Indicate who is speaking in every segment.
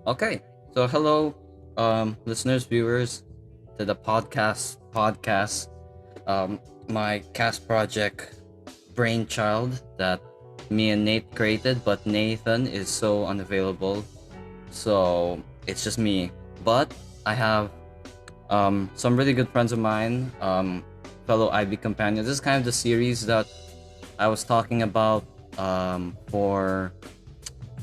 Speaker 1: Okay, so hello, listeners, viewers, to the podcast, my cast project brainchild that me and Nate created, but Nathan is so unavailable, so it's just me. But I have some really good friends of mine, fellow IB companions. This is kind of the series that I was talking about for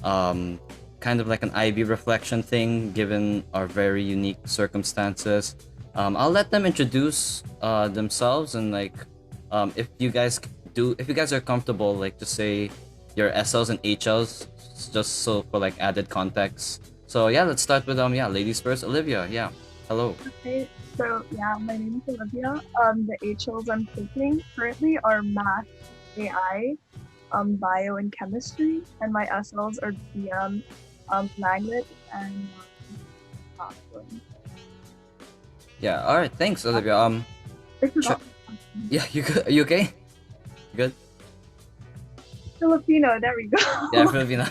Speaker 1: um, kind of like an IB reflection thing, given our very unique circumstances. I'll let them introduce themselves and like if you guys are comfortable, like just say your SLs and HLs, just so for like added context. So yeah, let's start with ladies first. Olivia, yeah, hello.
Speaker 2: Okay, so yeah, my name is Olivia. The HLs I'm taking currently are math, AI, bio, and chemistry, and my SLs are BM, language, and platform.
Speaker 1: Yeah, all right, thanks, Olivia.
Speaker 2: I
Speaker 1: Ch-
Speaker 2: forgot
Speaker 1: yeah, you good? Are you okay? Good.
Speaker 2: Filipino. There we
Speaker 1: Yeah,
Speaker 2: go.
Speaker 1: Filipino.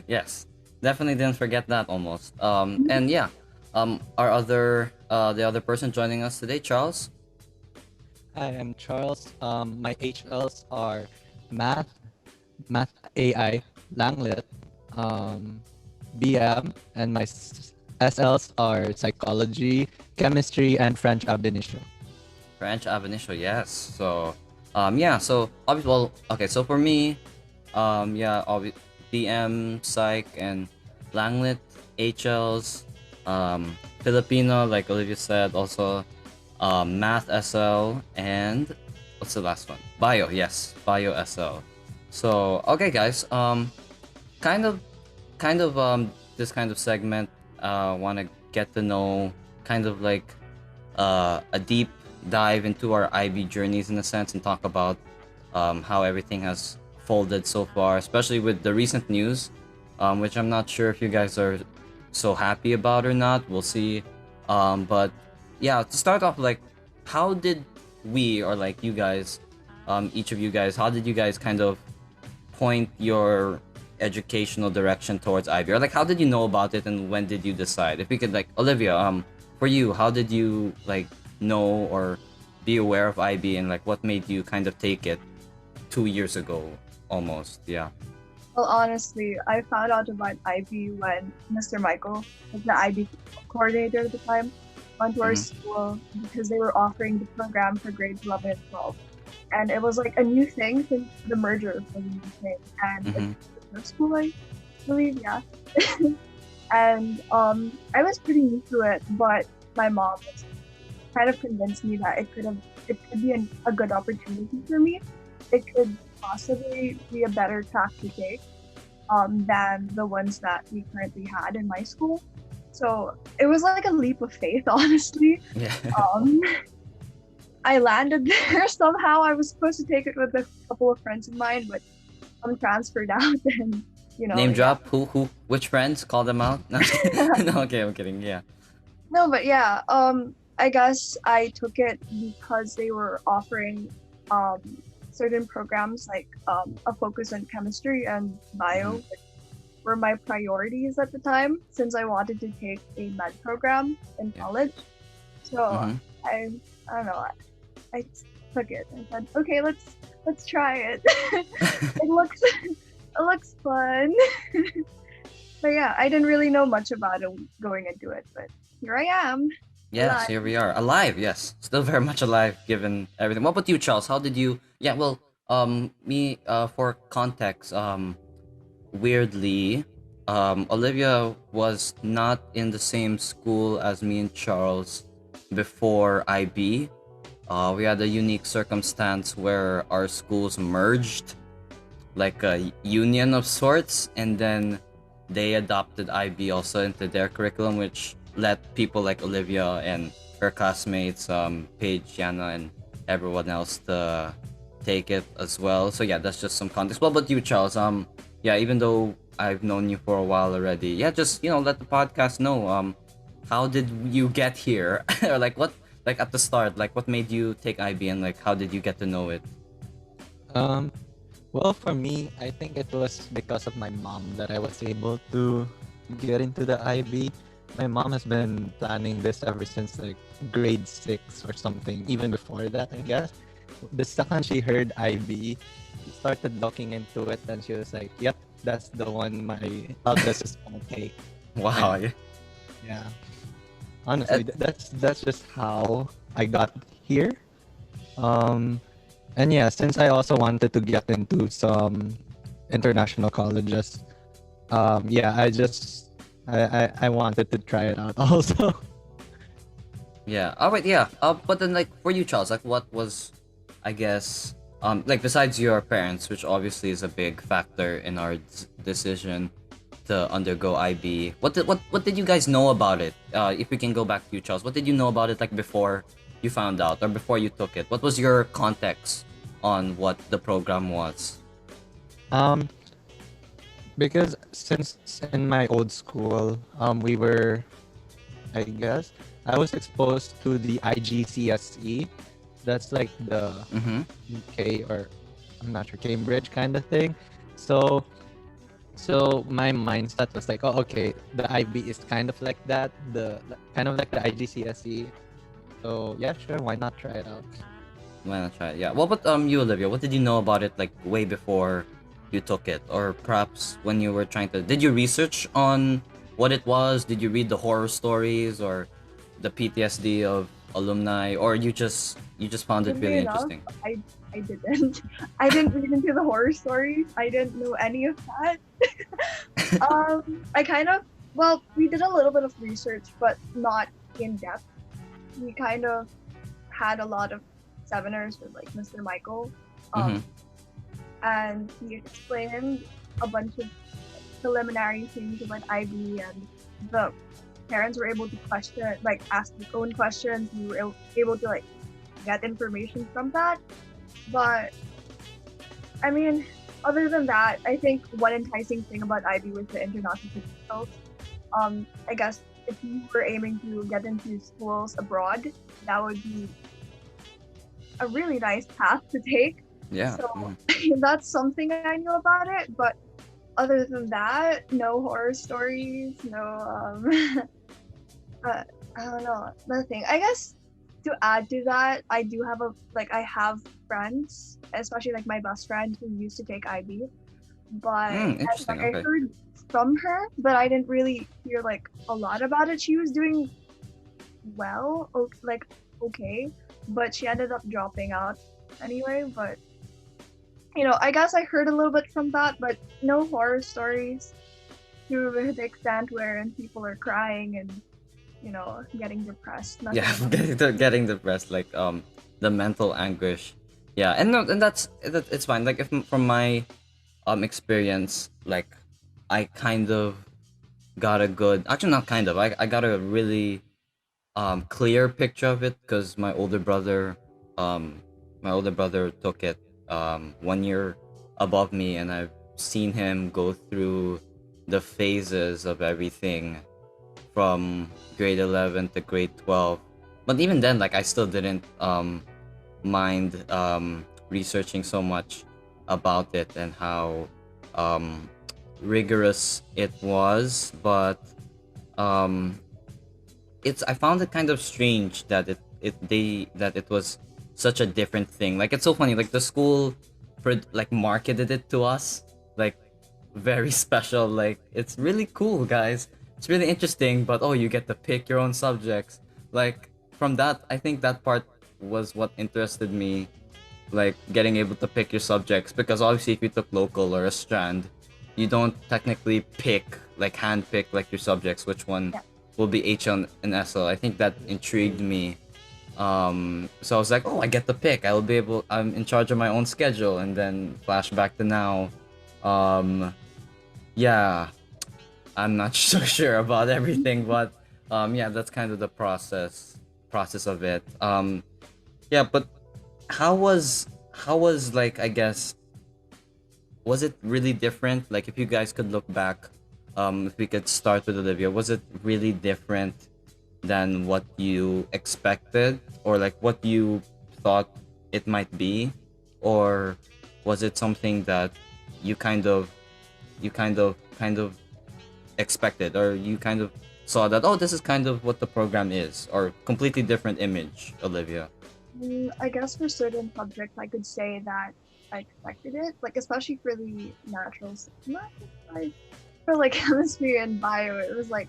Speaker 1: Yes, definitely didn't forget that almost. And yeah, our other the other person joining us today, Charles.
Speaker 3: Hi, I'm Charles. My HLs are math, math AI, Langlet, um, BM, and my SLs are psychology, chemistry, and French ab initio.
Speaker 1: French ab initio, yes. So, yeah. So obviously, well, okay. So for me, BM, Psych, and Langlet, HLs, Filipino, like Olivia said, also, Math SL, and what's the last one? Bio, yes, Bio SL. So okay, guys. Kind of, this kind of segment. Want to get to know, kind of like a deep dive into our IB journeys in a sense and talk about how everything has folded so far, especially with the recent news, which I'm not sure if you guys are so happy about or not. We'll see. But yeah, to start off, like, how did we or like you guys, each of you guys, how did you guys kind of point your educational direction towards IB, or like how did you know about it and when did you decide? If we could, like, Olivia, for you, how did you like know or be aware of IB, and like what made you kind of take it 2 years ago almost? Yeah.
Speaker 2: Well, honestly, I found out about IB when Mr. Michael, was the IB coordinator at the time, went to our
Speaker 1: Mm-hmm.
Speaker 2: school because they were offering the program for grades 11 and 12. And it was like a new thing since the merger was a new thing. And it's
Speaker 1: Mm-hmm.
Speaker 2: the first school, I believe, yeah. And I was pretty new to it, but my mom was kind of convinced me that it could be a good opportunity for me. It could possibly be a better track to take than the ones that we currently had in my school. So it was like a leap of faith, honestly.
Speaker 1: Yeah.
Speaker 2: Um, I landed there somehow. I was supposed to take it with a couple of friends of mine, but I'm transferred out, and
Speaker 1: Name
Speaker 2: yeah.
Speaker 1: drop. Which friends? Call them out. No, no, okay, I'm kidding. Yeah.
Speaker 2: No, but yeah, I guess I took it because they were offering um certain programs like a focus on chemistry and bio,
Speaker 1: Mhm.
Speaker 2: which were my priorities at the time since I wanted to take a med program in
Speaker 1: Yeah.
Speaker 2: college. So
Speaker 1: Mm-hmm.
Speaker 2: I don't know, I took it and said, okay, let's try it. It looks fun. But yeah, I didn't really know much about it going into it, but here I am.
Speaker 1: Yes,
Speaker 2: Alive.
Speaker 1: here we are. Alive, yes. Still very much alive given everything. What about you, Charles? How did you Yeah, well, me for context, weirdly, Olivia was not in the same school as me and Charles before IB. We had a unique circumstance where our schools merged, like a union of sorts, and then they adopted IB also into their curriculum, which let people like Olivia and her classmates, Paige, Yana, and everyone else to take it as well. So yeah, that's just some context. What about you, Charles? Yeah, even though I've known you for a while already, yeah, just let the podcast know. How did you get here, or like what, like at the start, like what made you take IB, and like how did you get to know it?
Speaker 3: Um, Well, for me, I think it was because of my mom that I was able to get into the IB. My mom has been planning this ever since like grade 6 or something, even before that, I guess. The second she heard IB, she started looking into it and she was like, yep, that's the one my eldest is gonna take.
Speaker 1: Wow.
Speaker 3: And
Speaker 1: Yeah.
Speaker 3: yeah, honestly, that's just how I got here. Um, and yeah, since I also wanted to get into some international colleges, yeah, I wanted to try it out also.
Speaker 1: Yeah. All right. Yeah. But then, like, for you, Charles, like, what was, I guess, like, besides your parents, which obviously is a big factor in our decision to undergo IB. What did you guys know about it? If we can go back to you, Charles, what did you know about it, like, before you found out or before you took it? What was your context on what the program was?
Speaker 3: um, because since in my old school, we were, I guess, I was exposed to the IGCSE. That's like the
Speaker 1: Mm-hmm.
Speaker 3: UK or I'm not sure Cambridge kind of thing. So so my mindset was like, oh, okay, the IB is kind of like that, kind of like the IGCSE. So yeah, sure, why not try it out?
Speaker 1: Why not try it? Yeah. What about you, Olivia? What did you know about it, like, way before you took it, or perhaps when you were trying to? Did you research on what it was? Did you read the horror stories or the PTSD of alumni, or you just found it
Speaker 2: Weirdly
Speaker 1: really
Speaker 2: enough,
Speaker 1: interesting?
Speaker 2: I didn't. I didn't read into the horror stories. I didn't know any of that. I kind of, well, we did a little bit of research, but not in depth. We kind of had a lot of seminars with like Mr. Michael,
Speaker 1: Mm-hmm.
Speaker 2: um, and he explained a bunch of preliminary things about IB, and the parents were able to question, like ask their own questions. We were able to like get information from that. But I mean, other than that, I think one enticing thing about IB was the international potential. I guess if you were aiming to get into schools abroad, that would be a really nice path to take.
Speaker 1: Yeah.
Speaker 2: So
Speaker 1: Mhm.
Speaker 2: that's something I knew about it. But other than that, no horror stories, no uh, I don't know, nothing. I guess to add to that, I do have I have friends, especially like my best friend who used to take IB, and
Speaker 1: Interesting.
Speaker 2: like I
Speaker 1: Okay.
Speaker 2: heard from her, but I didn't really hear like a lot about it. She was doing well, like okay, but she ended up dropping out anyway. But I guess I heard a little bit from that, but no horror stories to the extent wherein people are crying and getting depressed. Nothing
Speaker 1: Yeah.
Speaker 2: about
Speaker 1: Getting depressed, like, the mental anguish. Yeah, and no, and it's fine. Like, if from my experience, like, I kind of got a good, actually, not kind of, I got a really clear picture of it because um my older brother took it 1 year above me, and I've seen him go through the phases of everything from grade 11 to grade 12. But even then, like, I still didn't mind researching so much about it and how um rigorous it was. But um I found it kind of strange that it was such a different thing. Like, it's so funny. Like, the school like marketed it to us like very special. Like, it's really cool, guys. It's really interesting, but oh, you get to pick your own subjects. Like, from that, I think that part was what interested me, like, getting able to pick your subjects, because obviously if you took local or a strand, you don't technically pick, like, hand pick, like, your subjects, which one
Speaker 2: yeah.
Speaker 1: will be HL and SL. I think that intrigued me. So I was like, oh, I get to pick. I'm in charge of my own schedule. And then flashback to now. um yeah, I'm not so sure about everything, but yeah, that's kind of the process of it. Yeah, but how was, like, I guess, was it really different? Like, if you guys could look back, if we could start with Olivia, was it really different than what you expected, or like what you thought it might be, or Was it something that you kind of expected, or you kind of saw that, oh, this is kind of what the program is, or completely different image, Olivia?
Speaker 2: I guess for certain subjects, I could say that I expected it, like especially for the not like for like chemistry and bio. It was like,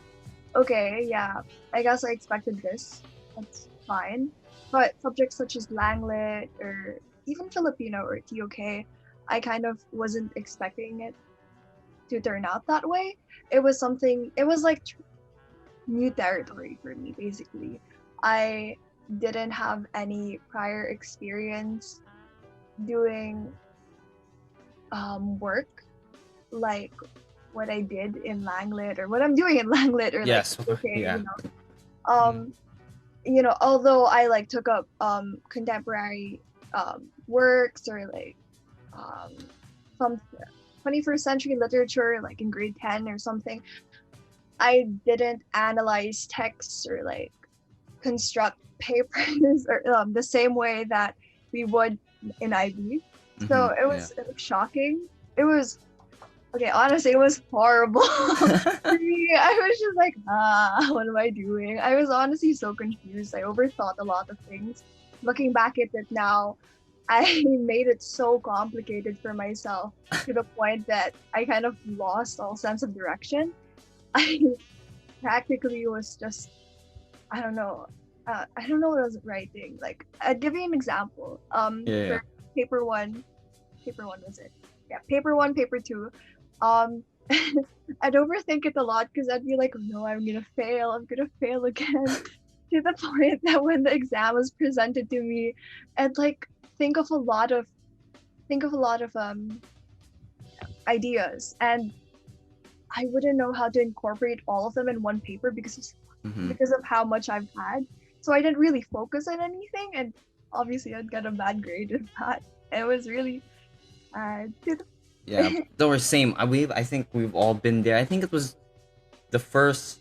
Speaker 2: okay, yeah, I guess I expected this. That's fine. But subjects such as Langlit or even Filipino or TOK, I kind of wasn't expecting it to turn out that way. It was something. It was like new territory for me, basically. I didn't have any prior experience doing work like what I did in Langlit or what I'm doing in Langlit or like
Speaker 1: Yes.
Speaker 2: okay,
Speaker 1: Yeah.
Speaker 3: Mm.
Speaker 2: although I like took up contemporary works or like um some 21st century literature like in grade 10 or something, I didn't analyze texts or like construct papers or the same way that we would in IB. So
Speaker 1: Yeah.
Speaker 2: it was shocking. It was okay, honestly, it was horrible for me. I was just like, what am I doing? I was honestly so confused. I overthought a lot of things. Looking back at it now, I made it so complicated for myself to the point that I kind of lost all sense of direction. I practically was just, I don't know. I don't know what I was writing. Like, I'd give you an example.
Speaker 1: Yeah.
Speaker 2: For paper one, paper one was it? Yeah, paper one, paper two. Um, I'd overthink it a lot because I'd be like, oh, no, I'm gonna fail. I'm gonna fail again. To the point that when the exam was presented to me, I'd like think of a lot of ideas, and I wouldn't know how to incorporate all of them in one paper because of how much I've had. So I didn't really focus on anything, and obviously I'd get a bad grade in that. It was really to the
Speaker 1: Yeah. Though we're same. I think we've all been there. I think it was the first,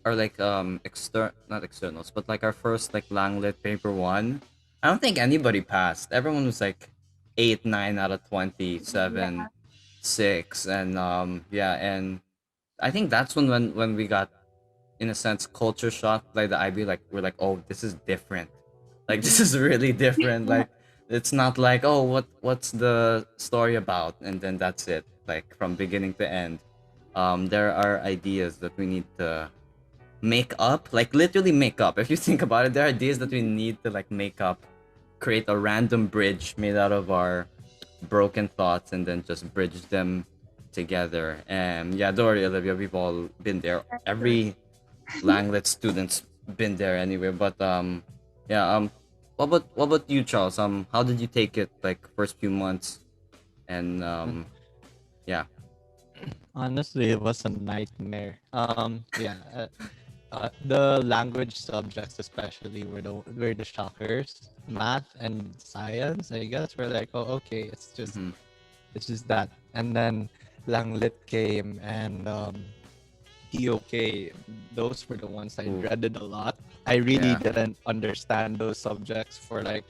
Speaker 1: or like not externals, but like our first like Langlit paper one. I don't think anybody passed. Everyone was like 8, 9 out of 20,
Speaker 2: yeah,
Speaker 1: 7, 6, and yeah, and I think that's when we got, in a sense, culture shock. Like the IB, like we're like, oh, this is different. Like this is really different. Like it's not like, oh, what's the story about, and then that's it. Like from beginning to end, there are ideas that we need to make up, like literally make up. If you think about it, there are ideas that we need to like make up, create a random bridge made out of our broken thoughts, and then just bridge them together. And yeah, Dory, Olivia, we've all been there.
Speaker 2: sure.
Speaker 1: Every Langlet student's been there anyway. But yeah, what about you, Charles? How did you take it, like first few months? And yeah.
Speaker 3: Honestly, it was a nightmare. The language subjects especially were the shockers. Math and science, I guess, were like, oh, okay,
Speaker 1: Mhm.
Speaker 3: it's just that. And then Langlit came and TOK. Those were the ones I
Speaker 1: Ooh.
Speaker 3: dreaded a lot. I really
Speaker 1: Yeah.
Speaker 3: didn't understand those subjects for like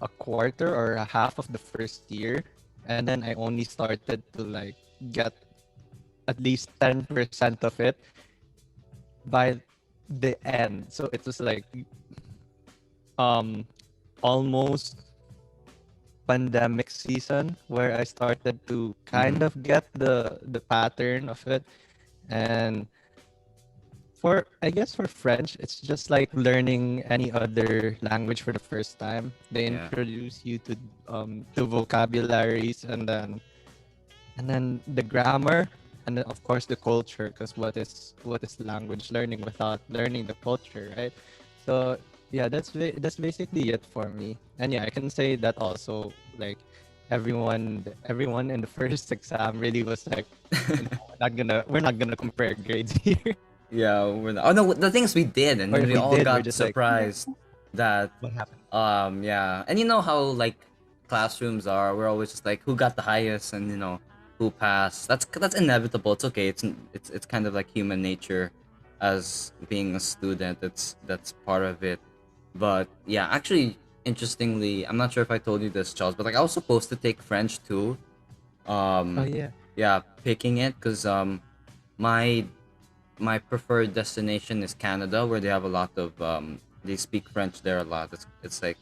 Speaker 3: a quarter or a half of the first year, and then I only started to like get at least 10% of it by the end. So it was like um almost pandemic season where I started to kind of get the pattern of it. And for I guess for French, it's just like learning any other language for the first time. They
Speaker 1: Yeah.
Speaker 3: introduce you to vocabularies, and then the grammar, and then of course the culture, because what is language learning without learning the culture, right? So yeah, that's basically it for me. And yeah, I can say that also, like everyone in the first exam really was like, we're not gonna compare grades here.
Speaker 1: Yeah, oh no, the things we did, and
Speaker 3: Or
Speaker 1: then
Speaker 3: if
Speaker 1: we
Speaker 3: we
Speaker 1: all
Speaker 3: did, we're
Speaker 1: got
Speaker 3: just like,
Speaker 1: surprised that
Speaker 3: what happened?
Speaker 1: yeah. And you know how like classrooms are, we're always just like, who got the highest, and who passed. That's inevitable. It's okay. It's kind of like human nature as being a student. That's part of it. But yeah, actually, interestingly, I'm not sure if I told you this, Charles, but like I was supposed to take French too.
Speaker 3: Oh
Speaker 1: Um,
Speaker 3: yeah.
Speaker 1: yeah, picking it because my my preferred destination is Canada, where they have a lot of they speak French there a lot. It's like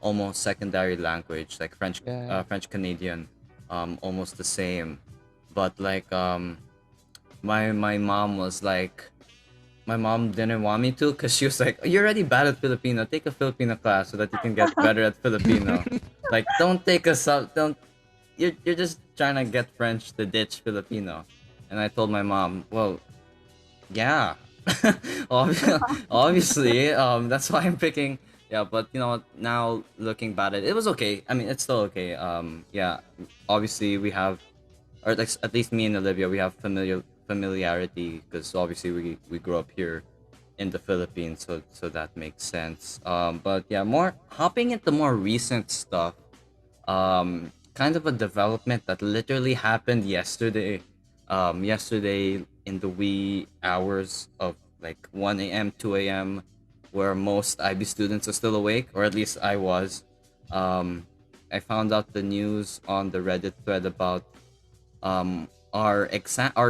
Speaker 1: almost secondary language, like
Speaker 3: Yeah.
Speaker 1: French Canadian, almost the same. But like my mom was like, my mom didn't want me to because she was like, "You're already bad at Filipino. Take a Filipino class so that you can get better at Filipino. Like, don't take a sub. Don't. You're just trying to get French to ditch Filipino." And I told my mom, "Well, yeah, obviously. That's why I'm picking. Yeah, but you know what? Now looking back at it, it was okay. I mean, it's still okay. Yeah, obviously we have, or like at least me and Olivia, we have familiarity because obviously we grew up here in the Philippines, so that makes sense. But yeah, more hopping into more recent stuff. Kind of a development that literally happened yesterday. Yesterday in the wee hours of like 1 a.m., 2 a.m., where most IB students are still awake, or at least I was. Um, I found out the news on the Reddit thread about our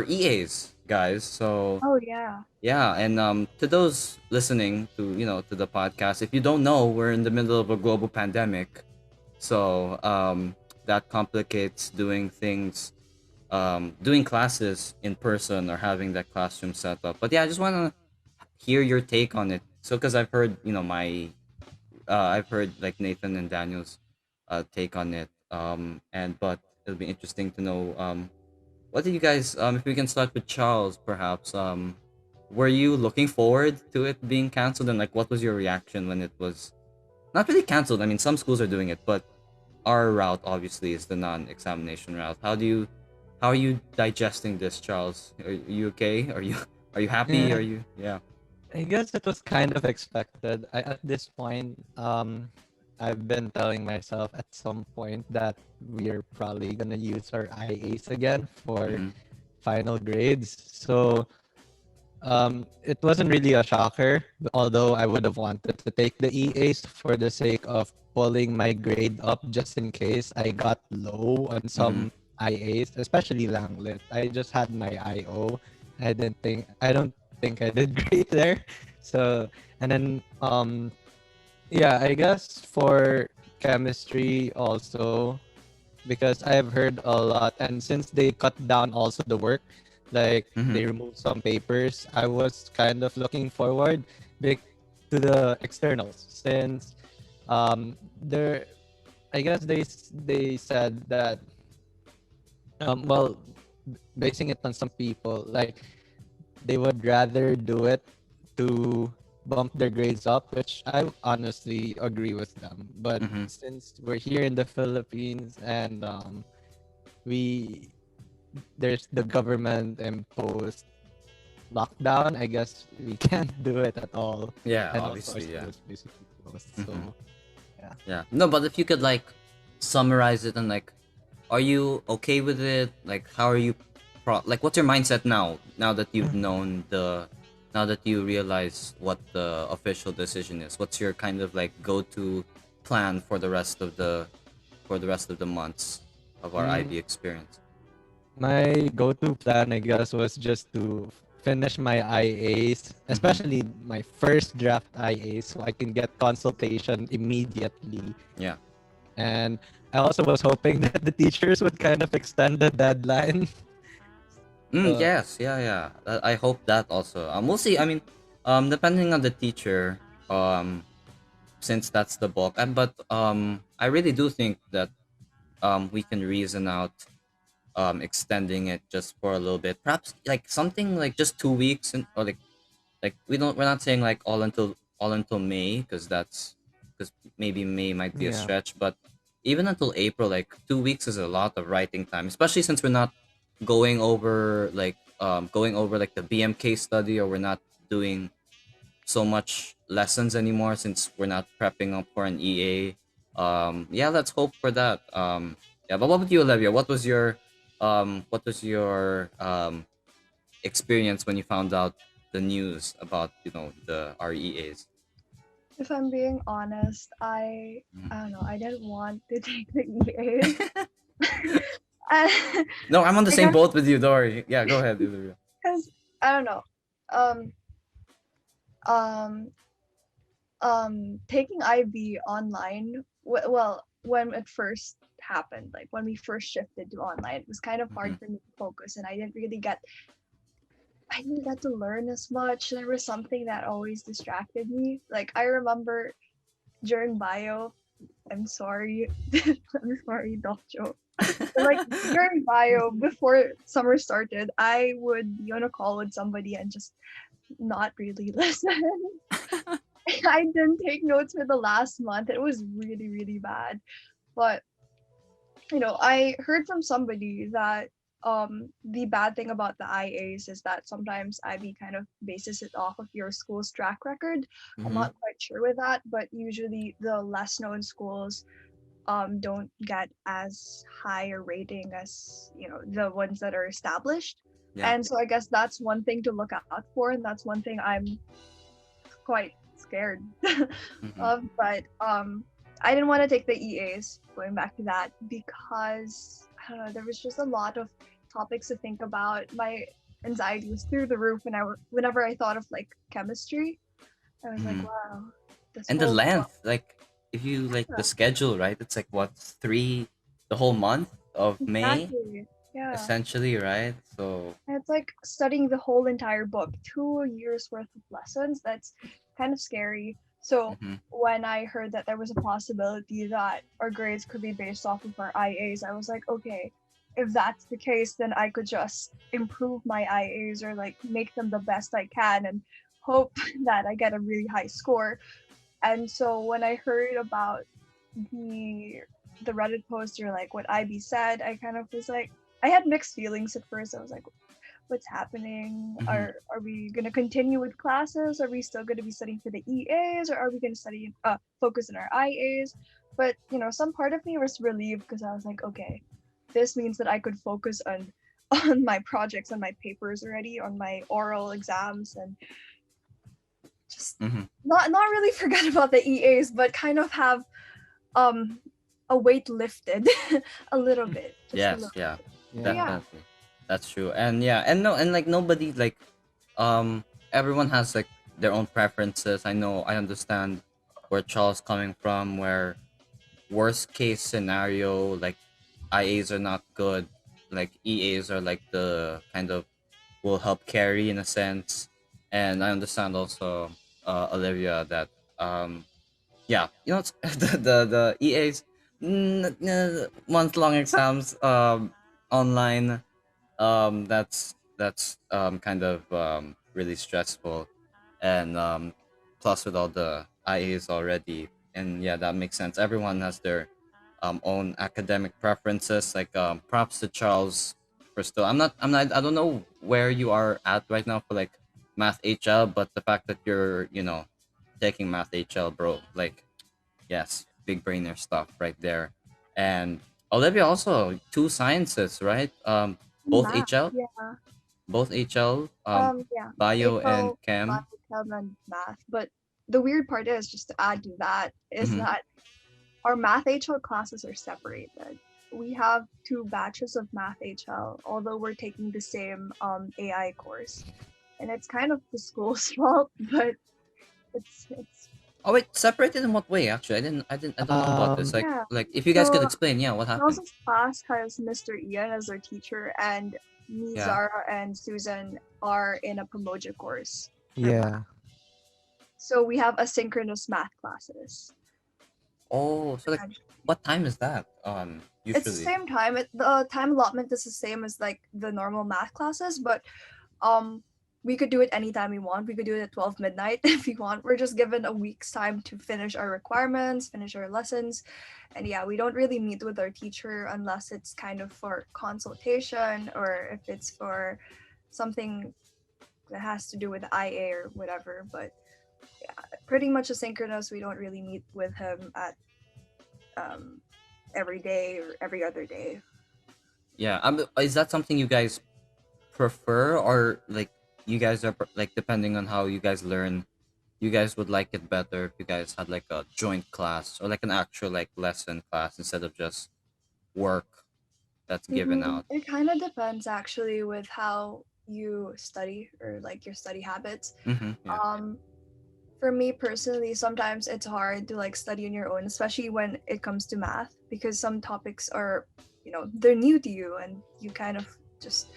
Speaker 1: EAs, guys. So
Speaker 2: Oh yeah.
Speaker 1: yeah, and to those listening to to the podcast, if you don't know, we're in the middle of a global pandemic, so that complicates doing things, doing classes in person or having that classroom set up. But yeah, I just want to hear your take on it. So because I've heard I've heard like Nathan and Daniel's take on it, and but it'll be interesting to know what did you guys if we can start with Charles perhaps, were you looking forward to it being canceled, and like what was your reaction when it was not really canceled? I mean, some schools are doing it, but our route obviously is the non-examination route. How are you digesting this, Charles? Are you okay? Are you happy?
Speaker 3: Yeah.
Speaker 1: Are you yeah?
Speaker 3: I guess it was kind of expected. At this point, I've been telling myself at some point that we're probably gonna use our IAs again for
Speaker 1: Mm-hmm.
Speaker 3: final grades. So it wasn't really a shocker, although I would have wanted to take the EAs for the sake of pulling my grade up just in case I got low on
Speaker 1: Mm-hmm.
Speaker 3: some IAs, especially Langlit. I just had my IO. I don't think I did great there. So and then yeah, I guess for chemistry also, because I've heard a lot, and since they cut down also the work, like
Speaker 1: Mm-hmm.
Speaker 3: they removed some papers, I was kind of looking forward big to the externals since there I guess they said that well, basing it on some people, like they would rather do it to bump their grades up, which I honestly agree with them. But
Speaker 1: Mm-hmm.
Speaker 3: since we're here in the Philippines and we there's the government imposed lockdown, I guess we can't do it at all.
Speaker 1: Yeah,
Speaker 3: And also our
Speaker 1: obviously, yeah.
Speaker 3: school is basically closed. So
Speaker 1: Mm-hmm.
Speaker 3: yeah.
Speaker 1: Yeah. No, but if you could like summarize it and like, are you okay with it? Like, how are you? Like, what's your mindset now? Now that you've known now that you realize what the official decision is, what's your kind of like go-to plan for the rest of the months of our
Speaker 3: Mm,
Speaker 1: IB experience?
Speaker 3: my go-to plan, I guess, was just to finish my IAs,
Speaker 1: Mm-hmm.
Speaker 3: especially my first draft IAs, so I can get consultation immediately.
Speaker 1: Yeah.
Speaker 3: And I also was hoping that the teachers would kind of extend the deadline. So
Speaker 1: Yes. Yeah. Yeah. I hope that also. We'll see. I mean, depending on the teacher, since that's the bulk, but I really do think that we can reason out extending it just for a little bit, perhaps like something like just 2 weeks, and or like we're not saying like all until May, because because maybe May might be a
Speaker 3: yeah,
Speaker 1: stretch, but even until April, like 2 weeks is a lot of writing time, especially since we're not going over like the BMK study, or we're not doing so much lessons anymore since we're not prepping up for an EA. Yeah, let's hope for that. Yeah, but what about you, Olivia? What was your experience when you found out the news about the REAs?
Speaker 2: If I'm being honest, I don't know. I didn't want to take the EAs. I,
Speaker 1: No, I'm on the
Speaker 2: I
Speaker 1: same
Speaker 2: guess
Speaker 1: boat with you, Dory. Yeah, go ahead, Olivia.
Speaker 2: because I don't know. Um, um, Taking IB online. Well, when it first happened, like when we first shifted to online, it was kind of
Speaker 1: Mm-hmm.
Speaker 2: hard for me to focus, and I didn't get to learn as much. There was something that always distracted me. Like I remember during bio, I'm sorry, I'm sorry, Dokcho. But like during bio, before summer started, I would be on a call with somebody and just not really listen. I didn't take notes for the last month. It was really, really bad. But I heard from somebody that the bad thing about the IAs is that sometimes IB kind of bases it off of your school's track record. I'm
Speaker 1: Mm-hmm.
Speaker 2: not quite sure with that, but usually the less known schools don't get as high a rating as the ones that are established.
Speaker 1: Yeah.
Speaker 2: And so I guess that's one thing to look out for, and that's one thing I'm quite scared
Speaker 1: Mm-hmm.
Speaker 2: of. But I didn't want to take the EAs, going back to that, because I don't know, there was just a lot of topics to think about. My anxiety was through the roof, and whenever I thought of like chemistry, I was like,
Speaker 1: Mm-hmm.
Speaker 2: wow, this
Speaker 1: And the
Speaker 2: whole
Speaker 1: length, like, if you like the
Speaker 2: yeah,
Speaker 1: schedule, right? It's like what, the whole month of May,
Speaker 2: exactly, yeah.
Speaker 1: essentially, right? So,
Speaker 2: And it's like studying the whole entire book, 2 years worth of lessons. That's kind of scary. So
Speaker 1: mm-hmm.
Speaker 2: when I heard that there was a possibility that our grades could be based off of our IAs, I was like, okay, if that's the case, then I could just improve my IAs or like make them the best I can and hope that I get a really high score. And so when I heard about the the Reddit post or like what IB said, I kind of was like, I had mixed feelings at first. I was like, what's happening?
Speaker 1: Mm-hmm.
Speaker 2: Are we gonna continue with classes? Are we still gonna be studying for the EAs, or are we gonna focus on our IAs? But some part of me was relieved because I was like, okay, this means that I could focus on on my projects, on my papers already, on my oral exams, and just
Speaker 1: Mm-hmm.
Speaker 2: not really forget about the EAs, but kind of have um a weight lifted a little bit, just a
Speaker 1: Yes,
Speaker 2: little
Speaker 1: yeah,
Speaker 2: bit. So
Speaker 3: Yeah.
Speaker 2: yeah,
Speaker 1: definitely. That's true. And yeah, and no, and like nobody like, everyone has like their own preferences. I understand where Charles coming from, where worst case scenario, like IAs are not good, like EAs are like the kind of will help carry in a sense. And I understand also, Olivia, that yeah, the EAs, month long exams, online, that's kind of really stressful, and plus with all the IAs already, and yeah, that makes sense. Everyone has their own academic preferences. Like, props to Charles for still. I don't know where you are at right now for like math HL, but the fact that you're taking math HL, bro, like, yes, big brainer stuff right there. And Olivia also two sciences, right? Both
Speaker 2: math,
Speaker 1: HL,
Speaker 2: yeah.
Speaker 1: both HL,
Speaker 2: Yeah,
Speaker 1: bio and
Speaker 2: HL,
Speaker 1: chem.
Speaker 2: biochem, and math. But the weird part is, just to add to that, is
Speaker 1: Mm-hmm.
Speaker 2: that our math HL classes are separated. We have two batches of math HL, although we're taking the same AI course, and it's kind of the school's fault, but it's
Speaker 1: Oh wait, separated in what way? Actually, I don't know about this.
Speaker 3: Um,
Speaker 1: Like,
Speaker 2: yeah.
Speaker 1: if you guys could
Speaker 2: So
Speaker 1: explain, yeah, what happened?
Speaker 2: Charles's class has Mr. Ian as their teacher, and me,
Speaker 1: Yeah.
Speaker 2: Zara, and Susan are in a Pamoja course for math.
Speaker 3: yeah.
Speaker 2: So we have asynchronous math classes.
Speaker 1: Oh, so like, what time is that?
Speaker 2: It's the
Speaker 1: Usually.
Speaker 2: same time. The time allotment is the same as like the normal math classes, but um, we could do it anytime we want. We could do it at 12 midnight if we want. We're just given a week's time to finish our requirements, finish our lessons, and yeah, we don't really meet with our teacher unless it's kind of for consultation or if it's for something that has to do with IA or whatever. But yeah, pretty much asynchronous. We don't really meet with him at um, every day or every other day.
Speaker 1: Yeah. Is that something you guys prefer, or like you guys are like, depending on how you guys learn? you guys would like it better if you guys had like a joint class or like an actual like lesson class instead of just work that's given out.
Speaker 2: It kind of depends actually with how you study or like your study habits.
Speaker 1: Yeah.
Speaker 2: Um, for me personally, sometimes it's hard to like study on your own, especially when it comes to math, because some topics are, they're new to you and you kind of just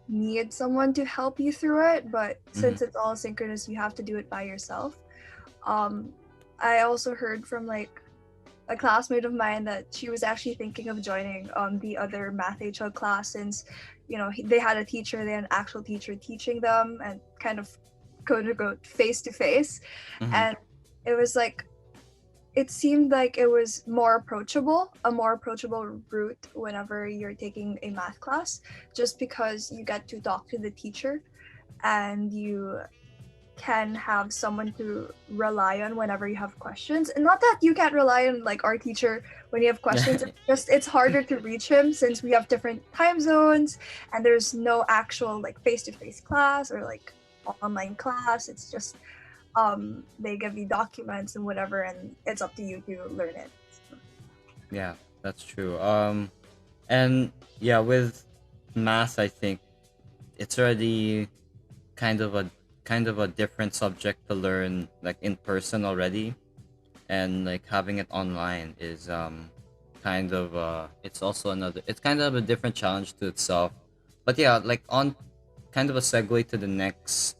Speaker 2: need someone to help you through it. But
Speaker 1: Hmm.
Speaker 2: since it's all synchronous, you have to do it by yourself. Um, I also heard from like a classmate of mine that she was actually thinking of joining the other math HL class since they had a teacher, they had an actual teacher teaching them and kind of quote unquote face to face,
Speaker 1: Hmm.
Speaker 2: and it was like it seemed like it was a more approachable route whenever you're taking a math class, just because you get to talk to the teacher and you can have someone to rely on whenever you have questions. And not that you can't rely on like our teacher when you have questions, it's just it's harder to reach him since we have different time zones and there's no actual like face-to-face class or like online class. It's just they give you documents and whatever and it's up to you to learn it.
Speaker 1: Yeah, that's true. And yeah, with math, I think it's already kind of a kind of a different subject to learn like in person already, and like having it online is kind of it's also another it's kind of a different challenge to itself. But yeah, like on kind of a segue to the next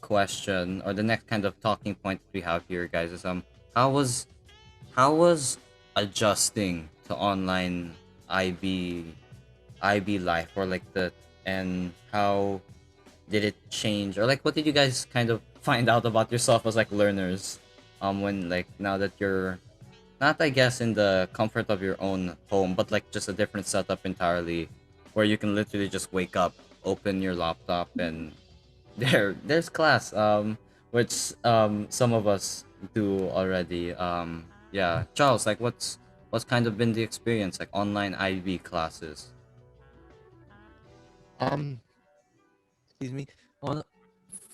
Speaker 1: question or the next kind of talking point we have here, guys, is how was how was adjusting to online IB IB life, or like the and how did it change, or like what did you guys kind of find out about yourself as like learners when like now that you're not, I guess, in the comfort of your own home, but like just a different setup entirely, where you can literally just wake up, open your laptop, and there's class, which some of us do already. Yeah, Charles, like what's kind of been the experience like online IB classes?
Speaker 3: Um, excuse me. On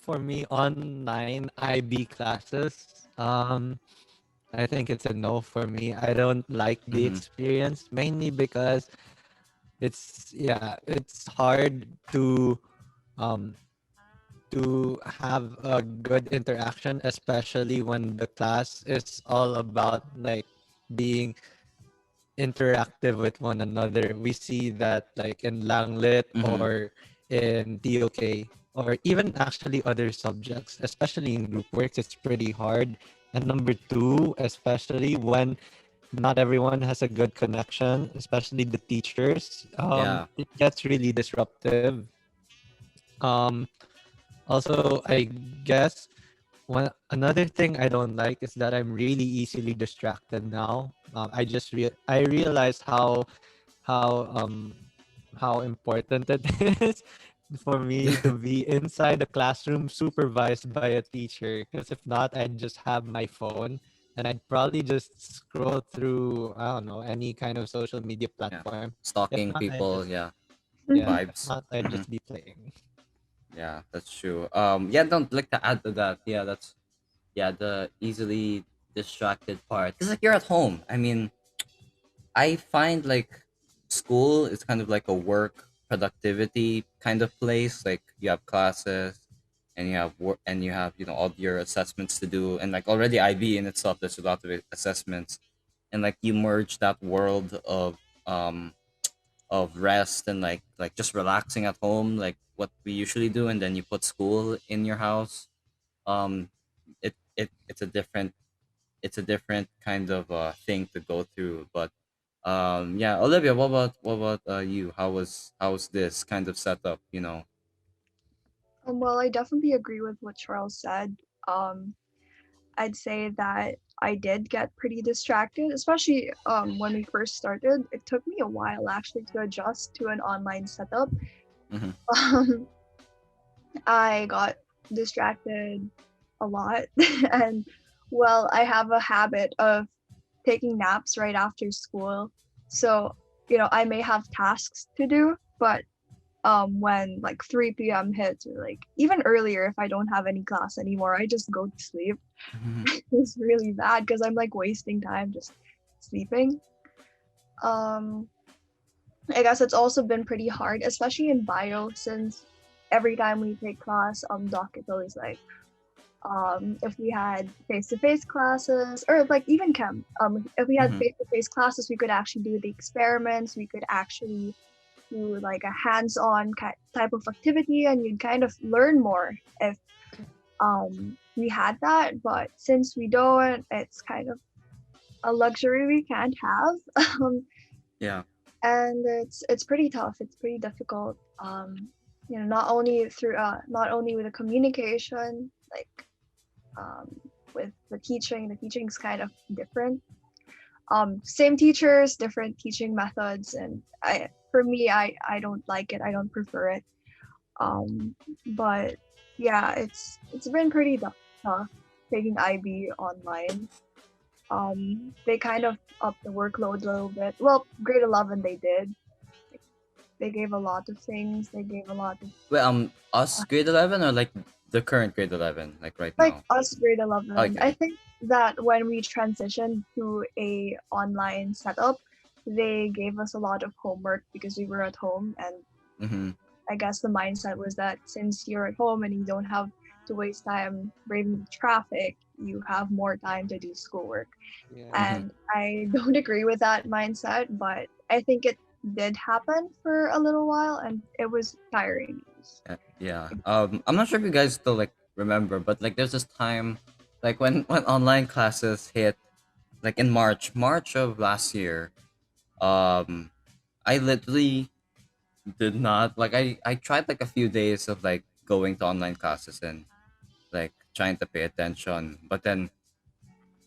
Speaker 3: For me, online IB classes, I think it's a no for me. I don't like the
Speaker 1: Mm-hmm.
Speaker 3: experience mainly because it's hard um have a good interaction, especially when the class is all about like being interactive with one another. We see that like in Langlit
Speaker 1: Mm-hmm.
Speaker 3: or in TOK or even actually other subjects, especially in group works, it's pretty hard. And number two, especially when not everyone has a good connection, especially the teachers,
Speaker 1: Yeah.
Speaker 3: it gets really disruptive. Um, Also, I guess another thing I don't like is that I'm really easily distracted now. I realized how how important it is for me to be inside the classroom supervised by a teacher. Because if not, I'd just have my phone and I'd probably just scroll through, I don't know, any kind of social media
Speaker 1: Yeah.
Speaker 3: platform. If
Speaker 1: Stalking
Speaker 3: not,
Speaker 1: people, yeah.
Speaker 3: if
Speaker 1: Vibes.
Speaker 3: not, I'd
Speaker 1: Mm-hmm.
Speaker 3: just be playing.
Speaker 1: Yeah, that's true. Yeah, don't like to add to that. Yeah, that's yeah, the easily distracted part. Cause like you're at home. I mean, I find like school is kind of like a work productivity kind of place. Like you have classes and you have work and you have, all your assessments to do, and like already IB in itself there's a lot of assessments, and like you merge that world of rest and like just relaxing at home, like what we usually do, and then you put school in your house. um it's a different kind of thing to go through. But yeah, Olivia, what about you? How was this kind of setup,
Speaker 2: Well, I definitely agree with what Charles said. Um, I'd say that I did get pretty distracted, especially when we first started. It took me a while actually to adjust to an online setup.
Speaker 1: Mm-hmm.
Speaker 2: Um, I got distracted a lot, and well, I have a habit of taking naps right after school. So, I may have tasks to do, but when like 3 p.m. hits, or like even earlier if I don't have any class anymore, I just go to sleep.
Speaker 1: Mhm.
Speaker 2: It's really bad because I'm like wasting time just sleeping. Um, I guess it's also been pretty hard, especially in bio, since every time we take class, doc is always like, if we had face-to-face classes, or like even chem, if we had
Speaker 1: Mhm.
Speaker 2: face-to-face classes, we could actually do the experiments, we could actually do like a hands-on type of activity, and you'd kind of learn more if we had that. But since we don't, it's kind of a luxury we can't have.
Speaker 1: Yeah.
Speaker 2: And it's pretty tough, it's pretty difficult, not only through not only with the communication, like um, with the teaching's kind of different, same teachers, different teaching methods, and for me, I don't like it, I don't prefer it. But yeah, it's been pretty tough taking IB online. They kind of upped the workload a little bit. Well, grade 11 they did. Like, they gave a lot of things. They gave a lot of
Speaker 1: Well, us
Speaker 2: uh,
Speaker 1: grade 11 or like the current grade 11, like right
Speaker 2: like
Speaker 1: now.
Speaker 2: us grade 11.
Speaker 1: Okay.
Speaker 2: I think that when we transitioned to a online setup, they gave us a lot of homework because we were at home, and
Speaker 1: Mm-hmm.
Speaker 2: I guess the mindset was that since you're at home and you don't have to waste time braving traffic, you have more time to do schoolwork.
Speaker 3: Yeah.
Speaker 1: Mm-hmm.
Speaker 2: And I don't agree with that mindset, but I think it did happen for a little while, and it was tiring. It was
Speaker 1: Yeah. I'm not sure if you guys still like remember, but like there's this time, like when online classes hit, like in March of last year. Um, I literally did not like I tried like a few days of like going to online classes and like trying to pay attention, but then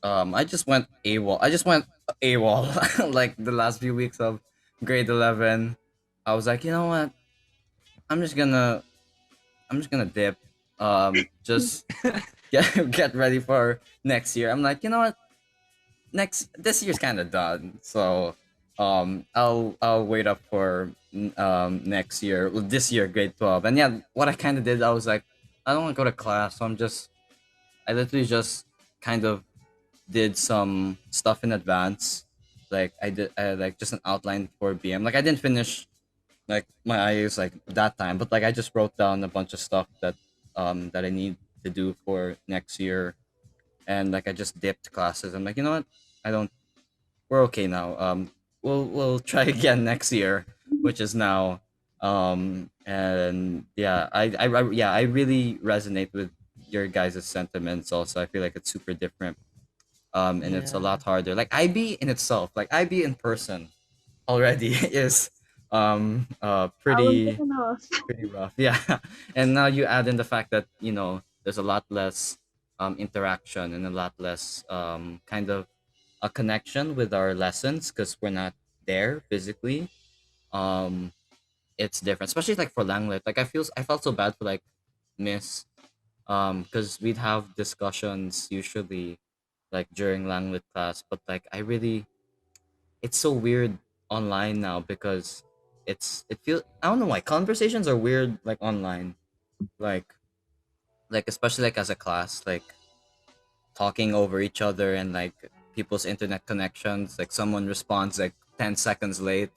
Speaker 1: I just went AWOL. I just went AWOL like the last few weeks of grade 11. I was like, you know what? I'm just gonna I'm just gonna dip. Just get ready for next year. I'm like, you know what? This year's kind of done. So I'll wait up for next year. Well, this year grade 12. And yeah, what I kind of did, I was like, I don't want to go to class, so I literally just kind of did some stuff in advance. Like I did like just an outline for BM. Like I didn't finish like my IAs like that time, but like I just wrote down a bunch of stuff that I need to do for next year, and like I just dipped classes. I'm like, you know what? I don't. We're okay now. We'll try again next year, which is now. And yeah, yeah, I really resonate with your guys' sentiments. Also, I feel like it's super different. And it's a
Speaker 3: Yeah.
Speaker 1: lot harder. Like IB in itself, like IB in person already is
Speaker 2: challenging
Speaker 1: pretty
Speaker 2: enough.
Speaker 1: pretty rough. Yeah. And now you add in the fact that, there's a lot less interaction and a lot less kind of a connection with our lessons because we're not there physically. Um it's different, especially like for Langlet. Like I felt so bad for like Miss, because we'd have discussions usually like during Langlet class, but like it's so weird online now because it feels, I don't know why conversations are weird like online, like especially like as a class, like talking over each other and like people's internet connections, like someone responds like 10 seconds late,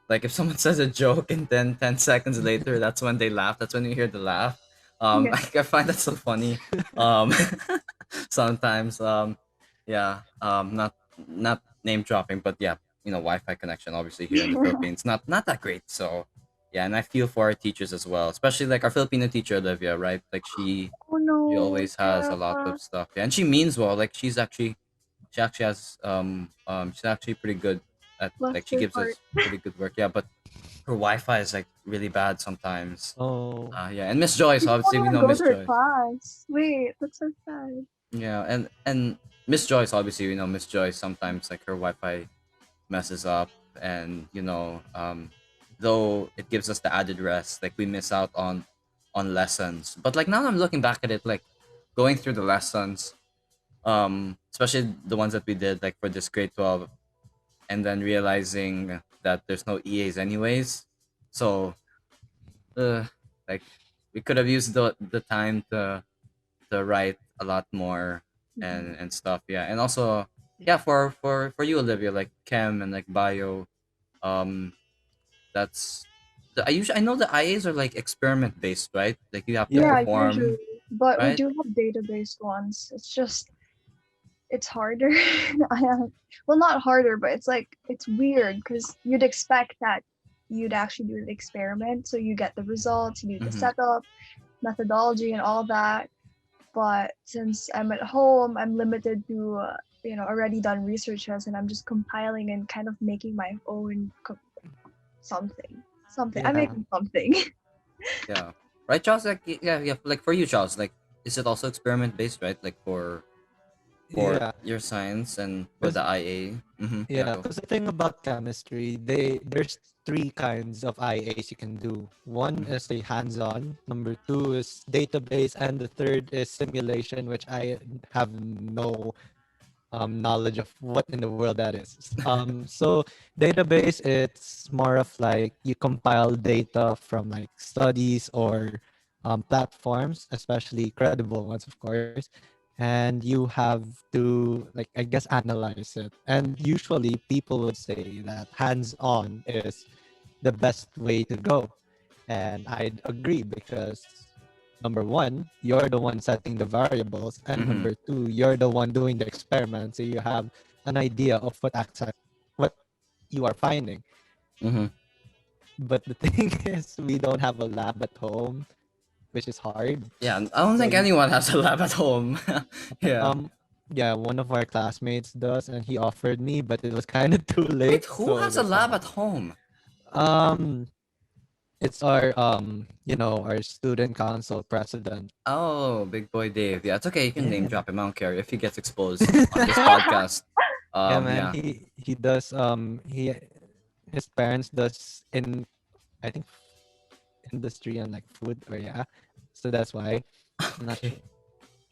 Speaker 1: like if someone says a joke and then 10 seconds later that's when they laugh, that's when you hear the laugh.
Speaker 2: Yeah.
Speaker 1: I find that so funny. um Sometimes, yeah, not name dropping, but yeah, Wi-Fi connection obviously here in the Philippines not that great. So yeah, and I feel for our teachers as well, especially like our Filipino teacher Olivia, right? Like
Speaker 2: Oh
Speaker 1: she
Speaker 2: no,
Speaker 1: always has
Speaker 2: yeah.
Speaker 1: a lot of stuff, yeah, and she means well. Like she actually has she's actually pretty good at,
Speaker 2: Bless
Speaker 1: like, she
Speaker 2: her
Speaker 1: gives
Speaker 2: heart.
Speaker 1: us pretty good work, yeah, but her Wi-Fi is like really bad sometimes.
Speaker 3: Oh.
Speaker 1: Yeah, and Miss Joyce,
Speaker 2: You don't
Speaker 1: obviously we
Speaker 2: want to
Speaker 1: know
Speaker 2: go
Speaker 1: Miss
Speaker 2: to her
Speaker 1: Joyce.
Speaker 2: class. Wait, that's so sad.
Speaker 1: Yeah, and Miss Joyce, obviously, Miss Joyce, sometimes like her Wi-Fi messes up, and though it gives us the added rest, like we miss out on lessons. But like now I'm looking back at it, like going through the lessons, especially the ones that we did like for this grade 12, and then realizing that there's no EAs anyways. So uh, like we could have used the time to write a lot more
Speaker 2: Mhm.
Speaker 1: and stuff. Yeah, and also yeah, for you, Olivia, like chem and like bio, um, that's I know the IAs are like experiment based, right? Like you have to
Speaker 3: Yeah.
Speaker 2: Yeah, usually.
Speaker 1: perform,
Speaker 2: But we
Speaker 1: right?
Speaker 2: do have database ones. It's just it's harder. I have, well, not harder, but it's like it's weird because you'd expect that you'd actually do the experiment, so you get the results, you do the
Speaker 1: Mm-hmm.
Speaker 2: setup, methodology, and all that. But since I'm at home, I'm limited to already done researches, and I'm just compiling and kind of making my own something. Something. I'm
Speaker 3: Yeah.
Speaker 2: making something.
Speaker 1: Yeah, right, Charles. Like yeah, yeah. Like for you, Charles. Like is it also experiment based, right? Like for
Speaker 3: Yeah.
Speaker 1: your science and for the
Speaker 3: Because
Speaker 1: IA. Mm-hmm. Yeah, go.
Speaker 3: the thing about chemistry, there's three kinds of IAs you can do. One
Speaker 1: Mm-hmm.
Speaker 3: is a hands-on, number two is database, and the third is simulation, which I have no knowledge of what in the world that is. So database, it's more of like you compile data from like studies or platforms, especially credible ones, of course, and you have to like I guess analyze it. And usually people would say that hands-on is the best way to go, and I'd agree because number one, you're the one setting the variables, and
Speaker 1: Mm-hmm.
Speaker 3: number two, you're the one doing the experiment, so you have an idea of what you are finding.
Speaker 1: Mm-hmm.
Speaker 3: But the thing is, we don't have a lab at home, which is hard.
Speaker 1: Yeah, I don't
Speaker 3: So
Speaker 1: think anyone has a lab at home. Yeah.
Speaker 3: um, yeah, one of our classmates does, and he offered me, but it was kind of too
Speaker 1: Wait,
Speaker 3: late,
Speaker 1: who
Speaker 3: so
Speaker 1: has a
Speaker 3: that's
Speaker 1: lab
Speaker 3: why.
Speaker 1: at home?
Speaker 3: Um, it's our our student council president.
Speaker 1: Oh, Big Boy Dave. Yeah, it's okay. You can name
Speaker 3: Yeah.
Speaker 1: drop him. I don't care if he gets exposed on this podcast.
Speaker 3: Yeah, man.
Speaker 1: Yeah.
Speaker 3: He does he his parents does in I think industry and like food or yeah. So that's why I'm not
Speaker 1: Okay.
Speaker 3: sure.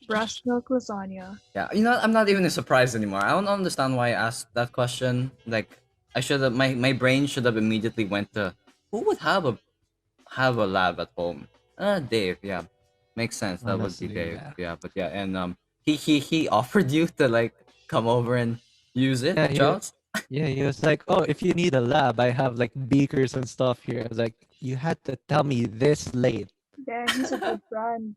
Speaker 2: Breast milk lasagna.
Speaker 1: Yeah, you know what? I'm not even surprised anymore. I don't understand why I asked that question. Like, I should have my brain should have immediately went to who would have a lab at home? Dave. Yeah, makes sense. That would be
Speaker 3: Honestly,
Speaker 1: Dave.
Speaker 3: yeah.
Speaker 1: Yeah, but yeah, and he offered you to like come over and use it,
Speaker 3: Yeah,
Speaker 1: Charles.
Speaker 3: he was like, "Oh, if you need a lab, I have like beakers and stuff here." I was like, "You had to tell me this late."
Speaker 2: Yeah, he's a good friend.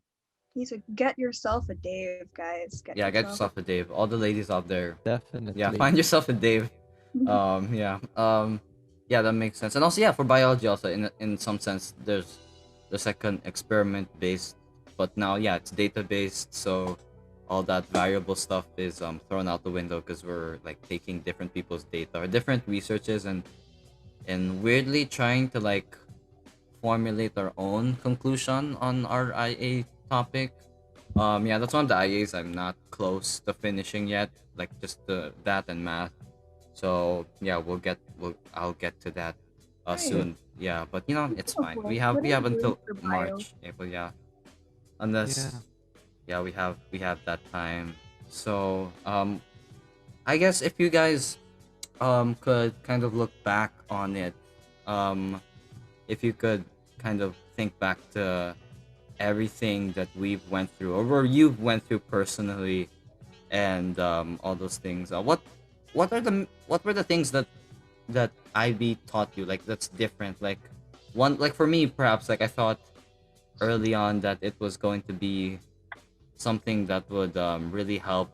Speaker 2: He's a get yourself a Dave, guys. Get
Speaker 1: Yeah, get
Speaker 2: yourself a
Speaker 1: yourself a Dave. All the ladies out there, yeah,
Speaker 3: Definitely.
Speaker 1: find yourself a Dave. Yeah, yeah, that makes sense. And also, yeah, for biology, also in some sense, there's like an experiment based, but now, yeah, it's data based. So all that variable stuff is thrown out the window because we're like taking different people's data or different researches and weirdly trying to like formulate our own conclusion on our IA topic. Yeah, that's one of the IAs I'm not close to finishing yet. Like just that and math. So yeah, I'll get to that
Speaker 2: Right.
Speaker 1: soon. Yeah, but you know it's
Speaker 2: Speaking of
Speaker 1: fine. We
Speaker 2: which,
Speaker 1: have
Speaker 2: what
Speaker 1: we
Speaker 2: are
Speaker 1: have
Speaker 2: you doing
Speaker 1: until
Speaker 2: for bio?
Speaker 1: March, April. Yeah,
Speaker 3: Yeah.
Speaker 1: unless yeah we have that time. So I guess if you guys could kind of look back on it, um if you could kind of think back to everything that we've went through or you've went through personally and all those things, what were the things that IB taught you like that's different, like one, like for me perhaps, like I thought early on that it was going to be something that would really help,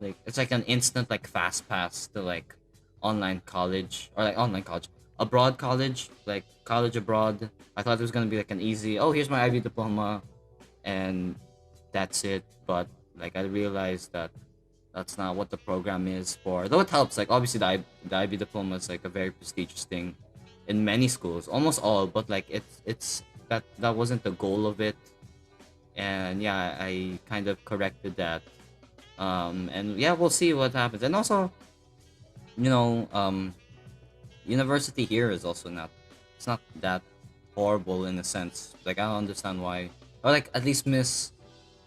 Speaker 1: like it's like an instant like fast pass to like online college or like online college, abroad college, like college abroad. I thought it was going to be like an easy, oh, here's my IB diploma and that's it. But like I realized that that's not what the program is for. Though it helps, like obviously the IB diploma is like a very prestigious thing in many schools, almost all. But like it's that wasn't the goal of it. And yeah, I kind of corrected that. And yeah, we'll see what happens. And also, you know, university here is also not, it's not that horrible in a sense. Like I don't understand why, or like at least Miss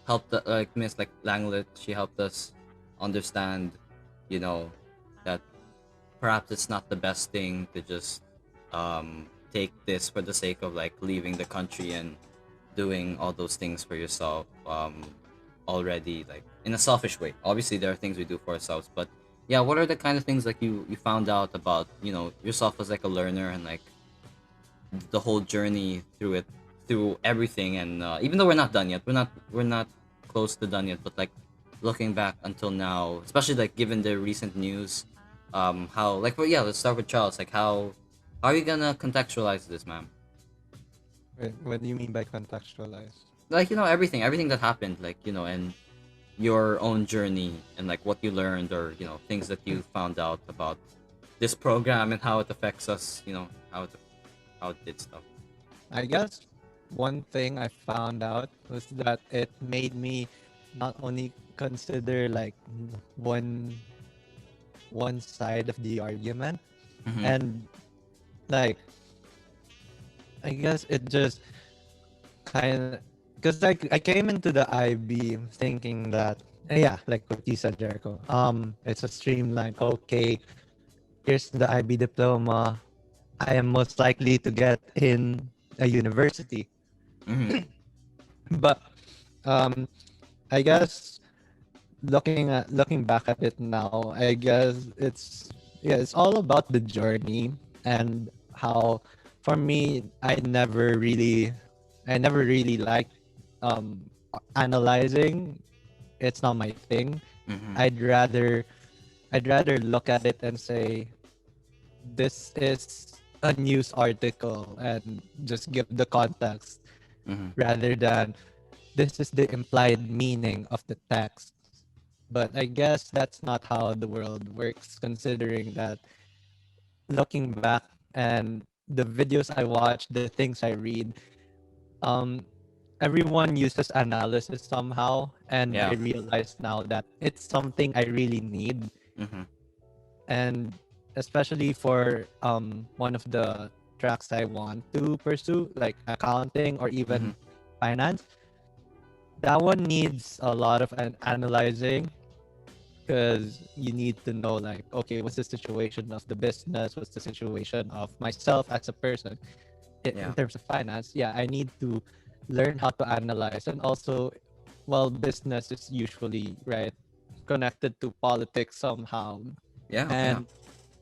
Speaker 1: like Langlet, she helped us understand, you know, that perhaps it's not the best thing to just um take this for the sake of like leaving the country and doing all those things for yourself already, like in a selfish way. Obviously there are things we do for ourselves, but yeah, what are the kind of things like you found out about, you know, yourself as like a learner and like the whole journey through it, through everything, and even though we're not done yet, we're not close to done yet, but like looking back until now, especially like given the recent news, how like, well, yeah, let's start with Charles. Like how are you gonna contextualize this, ma'am?
Speaker 3: What do you mean by contextualize?
Speaker 1: Like, you know, everything that happened, like, you know, and your own journey and like what you learned, or you know, things that you found out about this program and how it affects us, you know, how it did stuff.
Speaker 3: I guess one thing I found out was that it made me not only consider like one one side of the argument,
Speaker 1: Mm-hmm.
Speaker 3: and like I guess it just kind of, because like I came into the IB thinking that yeah, like what you said, Jericho. It's a streamlined. Okay, here's the IB diploma. I am most likely to get in a university,
Speaker 1: Mm-hmm.
Speaker 3: but um, I guess looking back at it now, I guess it's all about the journey, and how for me I never really liked um analyzing. It's not my thing.
Speaker 1: Mm-hmm.
Speaker 3: I'd rather I'd rather look at it and say this is a news article and just give the context,
Speaker 1: Mm-hmm.
Speaker 3: rather than this is the implied meaning of the text. But I guess that's not how the world works, considering that looking back and the videos I watch, the things I read, um, everyone uses analysis somehow. And I
Speaker 1: Yeah.
Speaker 3: realize now that it's something I really need.
Speaker 1: Mm-hmm.
Speaker 3: And especially for one of the tracks I want to pursue, like accounting or
Speaker 1: Mm-hmm.
Speaker 3: even finance, that one needs a lot of analyzing, because you need to know like, okay, what's the situation of the business, what's the situation of myself as a person in
Speaker 1: Yeah.
Speaker 3: terms of finance. Yeah, I need to learn how to analyze. And also, well, business is usually right connected to politics somehow,
Speaker 1: Yeah. Yeah.
Speaker 3: and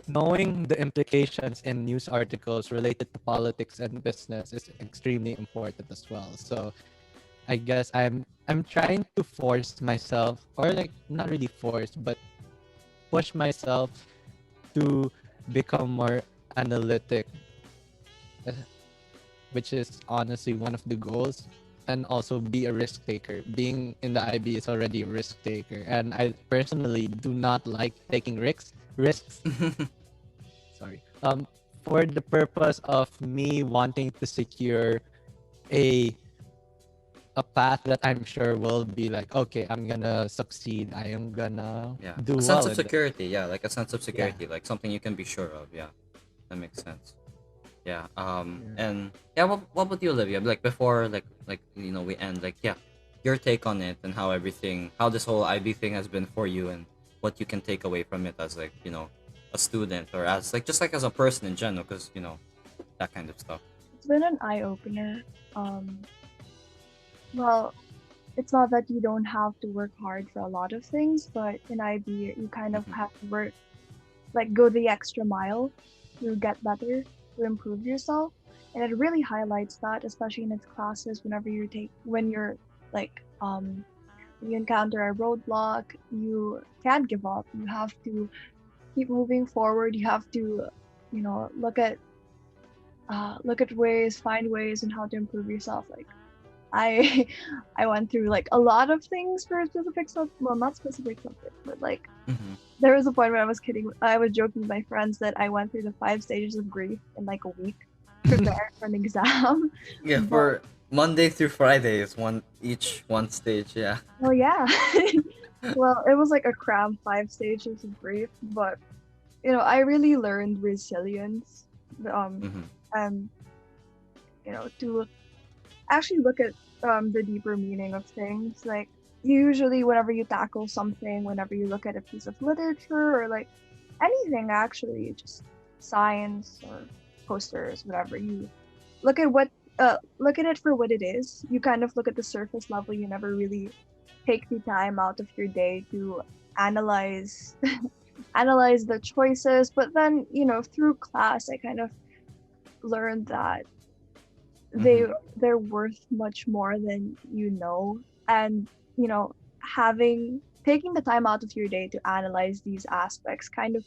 Speaker 3: knowing the implications in news articles related to politics and business is extremely important as well. So I guess I'm trying to force myself, or like not really force, but push myself to become more analytic, uh, which is honestly one of the goals. And also be a risk taker. Being in the IB is already a risk taker, and I personally do not like taking risks. Sorry. For the purpose of me wanting to secure a a path that I'm sure will be like, okay, I'm gonna succeed. I am gonna
Speaker 1: Yeah.
Speaker 3: do
Speaker 1: A sense
Speaker 3: well
Speaker 1: of
Speaker 3: in this.
Speaker 1: security. Yeah. Like a sense of
Speaker 3: Yeah.
Speaker 1: security, like something you can be sure of. Yeah. That makes sense. Yeah.
Speaker 3: Yeah.
Speaker 1: And yeah, what about you, Olivia? Like before, like you know, we end. Like, yeah, your take on it and how everything, how this whole IB thing has been for you, and what you can take away from it as like, you know, a student, or as like just like as a person in general, because you know, that kind of stuff.
Speaker 2: It's been an eye opener. Um, well, it's not that you don't have to work hard for a lot of things, but in IB, you kind of
Speaker 1: Mm-hmm.
Speaker 2: have to work, like, go the extra mile to get better, to improve yourself. And it really highlights that, especially in its classes, when you're like, when you encounter a roadblock, you can't give up. You have to keep moving forward. You have to, look at ways, find ways, and how to improve yourself. Like, I I went through like a lot of things for specific well, not specific subjects, but like
Speaker 1: Mm-hmm.
Speaker 2: there was a point where I was joking with my friends that I went through the 5 stages of grief in like a week, preparing for an exam.
Speaker 1: Yeah,
Speaker 2: But
Speaker 1: for Monday through Friday is one stage. Yeah.
Speaker 2: well, yeah. Well, it was like a cram 5 stages of grief, but I really learned resilience,
Speaker 1: Mm-hmm.
Speaker 2: and to actually look at the deeper meaning of things. Like usually, whenever you tackle something, whenever you look at a piece of literature or like anything, actually, just science or posters, whatever. You look at look at it for what it is. You kind of look at the surface level. You never really take the time out of your day to analyze analyze the choices. But then, through class, I kind of learned that they
Speaker 1: Mhm.
Speaker 2: they're worth much more than and having taking the time out of your day to analyze these aspects kind of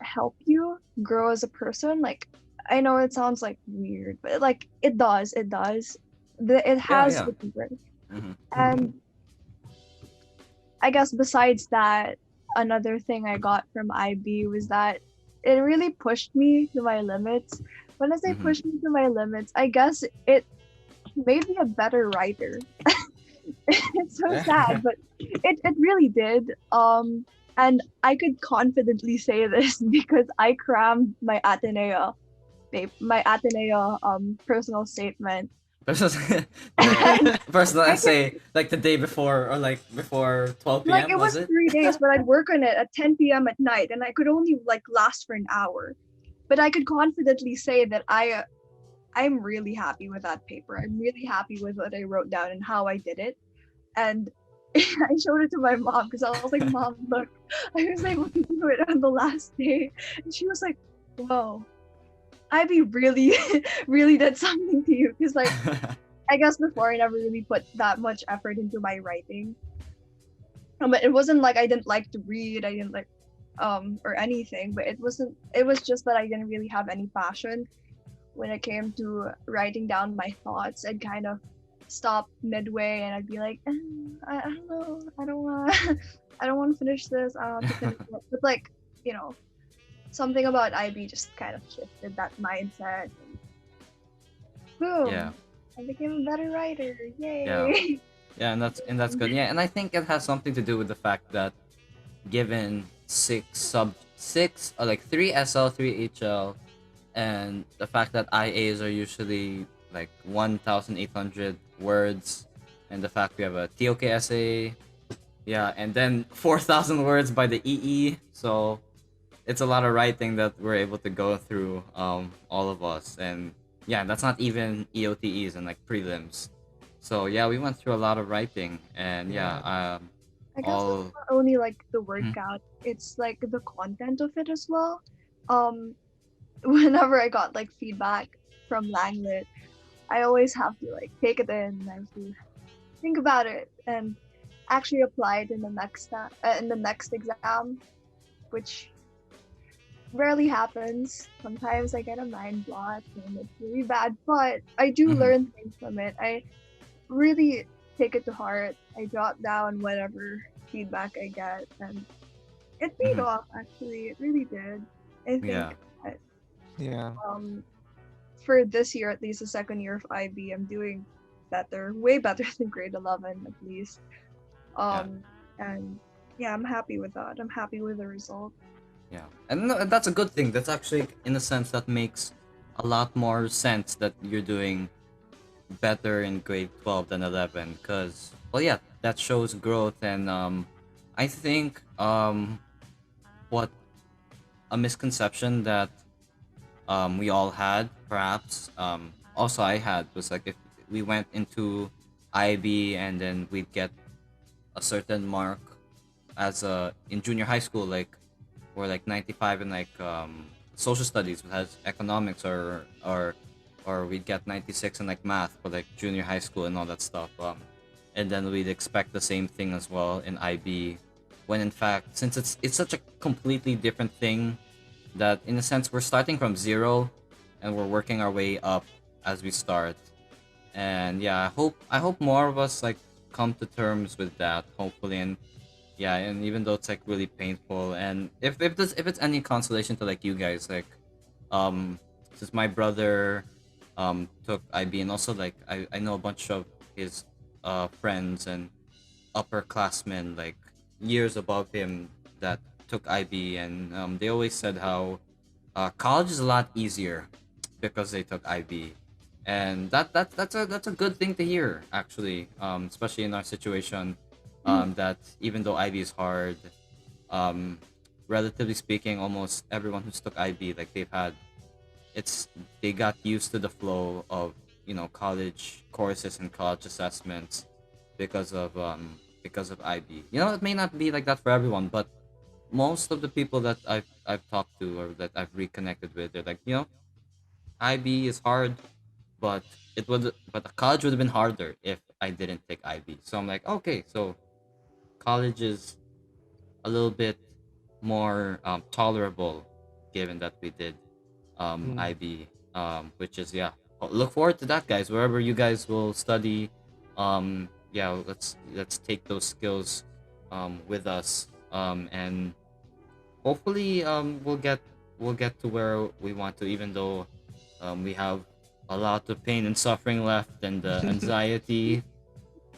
Speaker 2: help you grow as a person. Like, I know it sounds like weird, but like it does. It
Speaker 1: Yeah,
Speaker 2: has
Speaker 1: yeah.
Speaker 2: the worth.
Speaker 1: Mhm.
Speaker 2: And I guess besides that, another thing I got from IB was that it really pushed me to my limits. When I say
Speaker 1: Mhm.
Speaker 2: pushed me to my limits, I guess it made me a better writer. It's so sad, but it really did. And I could confidently say this because I crammed my Ateneo personal statement.
Speaker 1: Personal,
Speaker 2: And
Speaker 1: personal
Speaker 2: I could
Speaker 1: essay like the day before or like before 12
Speaker 2: like
Speaker 1: p.m.
Speaker 2: it
Speaker 1: was
Speaker 2: was
Speaker 1: it?
Speaker 2: 3 days, but I'd work on it at 10 p.m. at night, and I could only like last for an hour. But I could confidently say that I'm really happy with that paper. I'm really happy with what I wrote down and how I did it. And I showed it to my mom because I was like, Mom, look, I was able to do it on the last day. And she was like, Whoa, Ivy really, really did something to you. Because, like, I guess before I never really put that much effort into my writing. But it wasn't like I didn't like to read, I didn't like, or anything. But it was just that I didn't really have any passion when it came to writing down my thoughts. I'd kind of stop midway and I'd be like, I don't know, I don't want, I don't want to finish this. I don't want to finish it. But like, you know, something about IB just kind of shifted that mindset. And
Speaker 1: Yeah,
Speaker 2: boom, I became a better writer.
Speaker 1: yeah,
Speaker 2: Yay!
Speaker 1: yeah, and that's good. Yeah, and I think it has something to do with the fact that given six like three SL, three HL, and the fact that IAs are usually like 1,800 words, and the fact we have a TOK essay, yeah, and then 4,000 words by the EE, so it's a lot of writing that we're able to go through, all of us, and yeah, that's not even EOTEs and like prelims. So yeah, we went through a lot of writing, and yeah,
Speaker 3: Yeah.
Speaker 2: I guess it's
Speaker 1: all.
Speaker 2: not only like the word
Speaker 1: Mhm.
Speaker 2: count; it's like the content of it as well. Um, whenever I got like feedback from Langlit, I always have to like take it in. I have to think about it and actually apply it in the next exam, which rarely happens. Sometimes I get a mind block and it's really bad, but I do
Speaker 1: Mhm.
Speaker 2: learn things from it. I really take it to heart. I jot down whatever feedback I get, and it paid
Speaker 1: Mhm.
Speaker 2: off. Actually, it really did. I
Speaker 1: Yeah.
Speaker 2: think that
Speaker 3: Yeah.
Speaker 2: um for this year, at least the second year of IB, I'm doing better, way better than grade 11 at least.
Speaker 1: Yeah.
Speaker 2: And yeah, I'm happy with that. I'm happy with the result.
Speaker 1: Yeah. And no, that's a good thing. That's actually, in a sense, that makes a lot more sense that you're doing better in grade 12 than 11, because well, yeah, that shows growth. And I think what a misconception that we all had, perhaps, also I had, was like if we went into IB and then we'd get a certain mark as a in junior high school, like or like 95 in like social studies, which has economics, or we'd get 96 in like math for like junior high school and all that stuff, and then we'd expect the same thing as well in IB, when in fact, since it's such a completely different thing, that in a sense we're starting from zero and we're working our way up as we start. And yeah, I hope more of us like come to terms with that, hopefully. And yeah, and even though it's like really painful, and if it's any consolation to like you guys, like um since my brother took IB, and also like I know a bunch of his friends and upperclassmen like years above him that took IB, and they always said how college is a lot easier because they took IB, and that's a good thing to hear, actually, especially in our situation, that even though IB is hard, um, relatively speaking, almost everyone who's took IB, like they've had it's they got used to the flow of college courses and college assessments because of IB. It may not be like that for everyone, but most of the people that I've talked to or that I've reconnected with, they're like, IB is hard, but the college would have been harder if I didn't take IB. So I'm like, okay, so college is a little bit more tolerable given that we did
Speaker 3: Mm.
Speaker 1: IB, which is yeah. Look forward to that, guys. Wherever you guys will study, yeah, let's take those skills with us, and hopefully we'll get to where we want to, even though we have a lot of pain and suffering left and anxiety,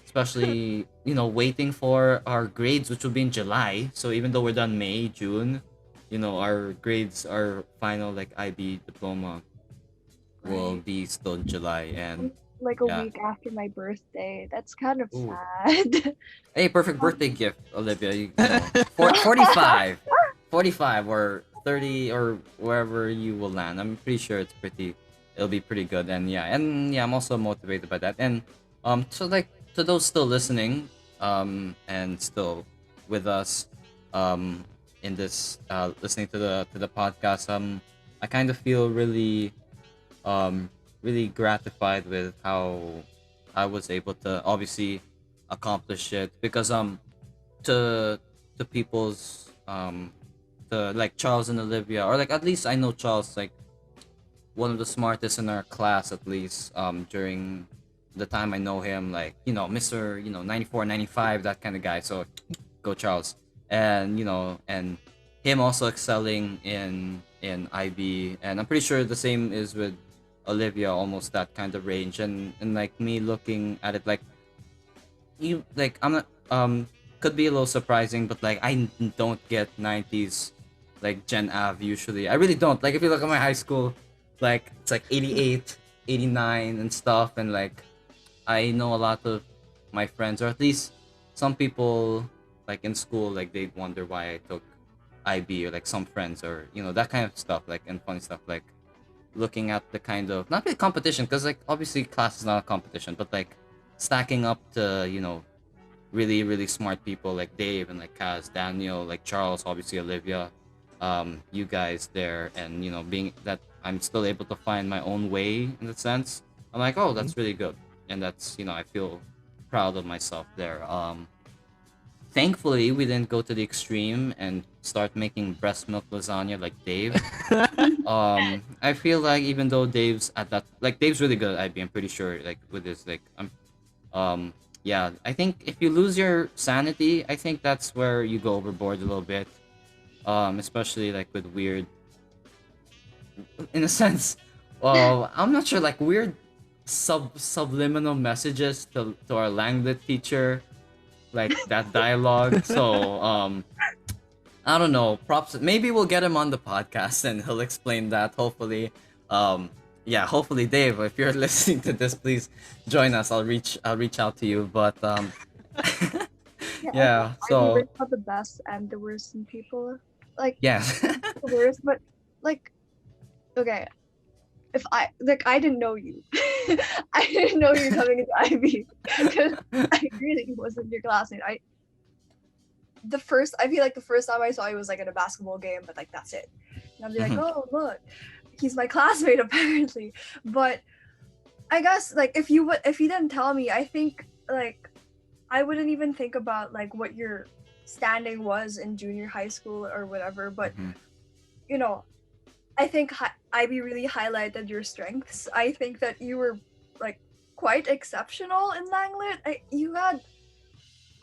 Speaker 1: especially waiting for our grades, which will be in July. So even though we're done May, June, our grades, our final like IB diploma will
Speaker 2: Right.
Speaker 1: be still in July. And
Speaker 2: Like a
Speaker 1: yeah.
Speaker 2: week after my birthday. That's kind of
Speaker 1: Ooh.
Speaker 2: sad.
Speaker 1: Hey, perfect birthday gift, Olivia. 45, 45 or 30 or wherever you will land. I'm pretty sure it'll be pretty good. And yeah, I'm also motivated by that. And so like to those still listening, and still with us, um, in this listening to the podcast, I kind of feel really gratified with how I was able to obviously accomplish it because to people's to like Charles and Olivia, or like at least I know Charles, like one of the smartest in our class, at least during the time I know him, like Mr. 94 95, that kind of guy. So go Charles. And him also excelling in IB, and I'm pretty sure the same is with Olivia, almost that kind of range. And like me looking at it, like you like I'm not could be a little surprising, but like don't get 90s like Gen Av usually. I really don't. Like if you look at my high school, like it's like 88, 89 and stuff, and like I know a lot of my friends, or at least some people like in school, like they wonder why I took IB, or like some friends, or that kind of stuff, like and funny stuff, like looking at the kind of not really competition, because like obviously class is not a competition, but like stacking up to really really smart people like Dave and like Kaz, Daniel, like Charles, obviously Olivia, you guys there, and being that I'm still able to find my own way in that sense. I'm like, oh,
Speaker 3: Mm.
Speaker 1: that's really good, and that's I feel proud of myself there. Thankfully, we didn't go to the extreme and start making breast milk lasagna like Dave. I feel like even though Dave's really good at IB, I'm pretty sure like with this like um yeah, I think if you lose your sanity, I think that's where you go overboard a little bit. Especially like with weird, in a sense, I'm not sure, like weird subliminal messages to our Langlet teacher, like that dialogue. So I don't know. Props. Maybe we'll get him on the podcast and he'll explain that. Hopefully, yeah. Hopefully, Dave, if you're listening to this, please join us. I'll reach out to you. But
Speaker 2: Yeah, I think
Speaker 1: yeah.
Speaker 2: IB
Speaker 1: So
Speaker 2: brings out the best and the worst in people. Like
Speaker 1: yeah.
Speaker 2: the worst, but like okay, if I didn't know you, I didn't know you coming into IB because I really wasn't your classmate. I feel like the first time I saw you was like at a basketball game, but like that's it. And I'd be like,
Speaker 1: Mhm.
Speaker 2: oh look, he's my classmate apparently. But I guess like if you didn't tell me, I think like I wouldn't even think about like what your standing was in junior high school or whatever. But
Speaker 1: Mhm.
Speaker 2: you know, I think IB really highlighted your strengths. I think that you were like quite exceptional in Langlet.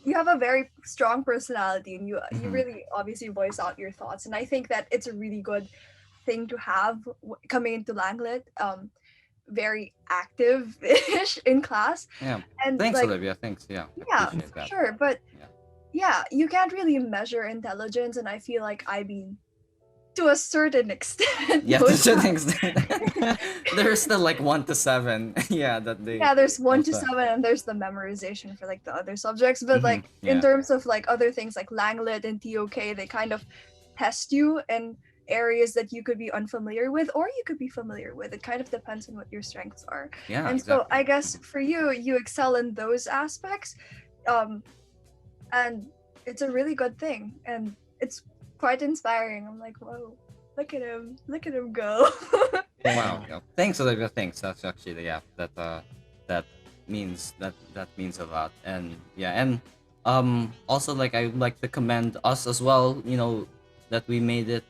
Speaker 2: You have a very strong personality, and you
Speaker 1: Mhm.
Speaker 2: really obviously voice out your thoughts. And I think that it's a really good thing to have coming into Langlet. Very active-ish in class,
Speaker 1: Yeah.
Speaker 2: and
Speaker 1: Thanks,
Speaker 2: like
Speaker 1: Olivia. Thanks. Yeah, I
Speaker 2: yeah,
Speaker 1: appreciate
Speaker 2: for
Speaker 1: that.
Speaker 2: sure. But
Speaker 1: Yeah.
Speaker 2: yeah, you can't really measure intelligence, and I feel like IB to a certain extent
Speaker 1: Yeah, to
Speaker 2: knows
Speaker 1: certain
Speaker 2: that.
Speaker 1: extent. There's still like 1 to 7. Yeah, that they
Speaker 2: Yeah, there's one to
Speaker 1: also.
Speaker 2: seven, and there's the memorization for like the other subjects. But
Speaker 1: Hmm.
Speaker 2: like in
Speaker 1: Yeah.
Speaker 2: terms of like other things like Langlet and TOK, they kind of test you areas that you could be unfamiliar with, or you could be familiar with. It kind of depends on what your strengths are.
Speaker 1: Yeah,
Speaker 2: And so
Speaker 1: exactly.
Speaker 2: I guess for you, you excel in those aspects, and it's a really good thing, and it's quite inspiring. I'm like, whoa, look at him go.
Speaker 1: Wow.
Speaker 3: Yeah.
Speaker 1: Yeah. Thanks, Olivia. Thanks. That's actually, yeah. That that means a lot. And yeah, and also, like, I would like to commend us as well. That we made it.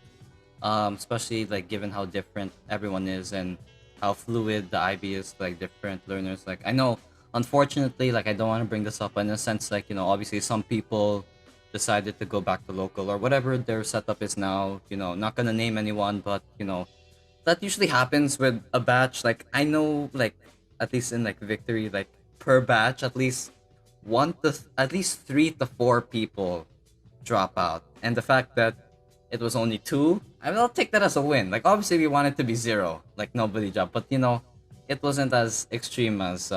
Speaker 1: Especially, like, given how different everyone is and how fluid the IB is, like different learners. Like, I know, unfortunately, like, I don't want to bring this up, but in a sense, like, obviously some people decided to go back to local or whatever their setup is now. Not gonna name anyone, but that usually happens with a batch. Like, I know, like, at least in, like, victory, like, per batch, at least at least 3 to 4 people drop out. And the fact that it was only two, I'll take that as a win. Like, obviously we want it to be zero, like nobody dropped, but it wasn't as extreme as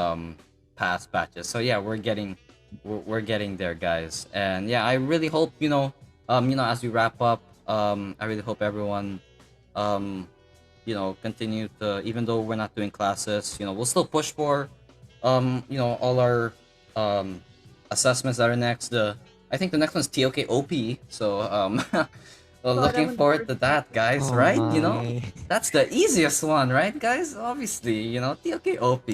Speaker 1: past batches. So yeah, we're getting there, guys. And yeah, I really hope as we wrap up, I really hope everyone um continue to, even though we're not doing classes, we'll still push for all our um assessments that are next. I think the next one's TOK OP. So well,
Speaker 2: God, I'm
Speaker 1: looking
Speaker 2: on the
Speaker 1: forward
Speaker 2: first
Speaker 1: to that,
Speaker 2: day.
Speaker 1: guys,
Speaker 3: Oh
Speaker 1: right?
Speaker 3: my.
Speaker 1: That's the easiest one, right, guys? Obviously, TOK OP.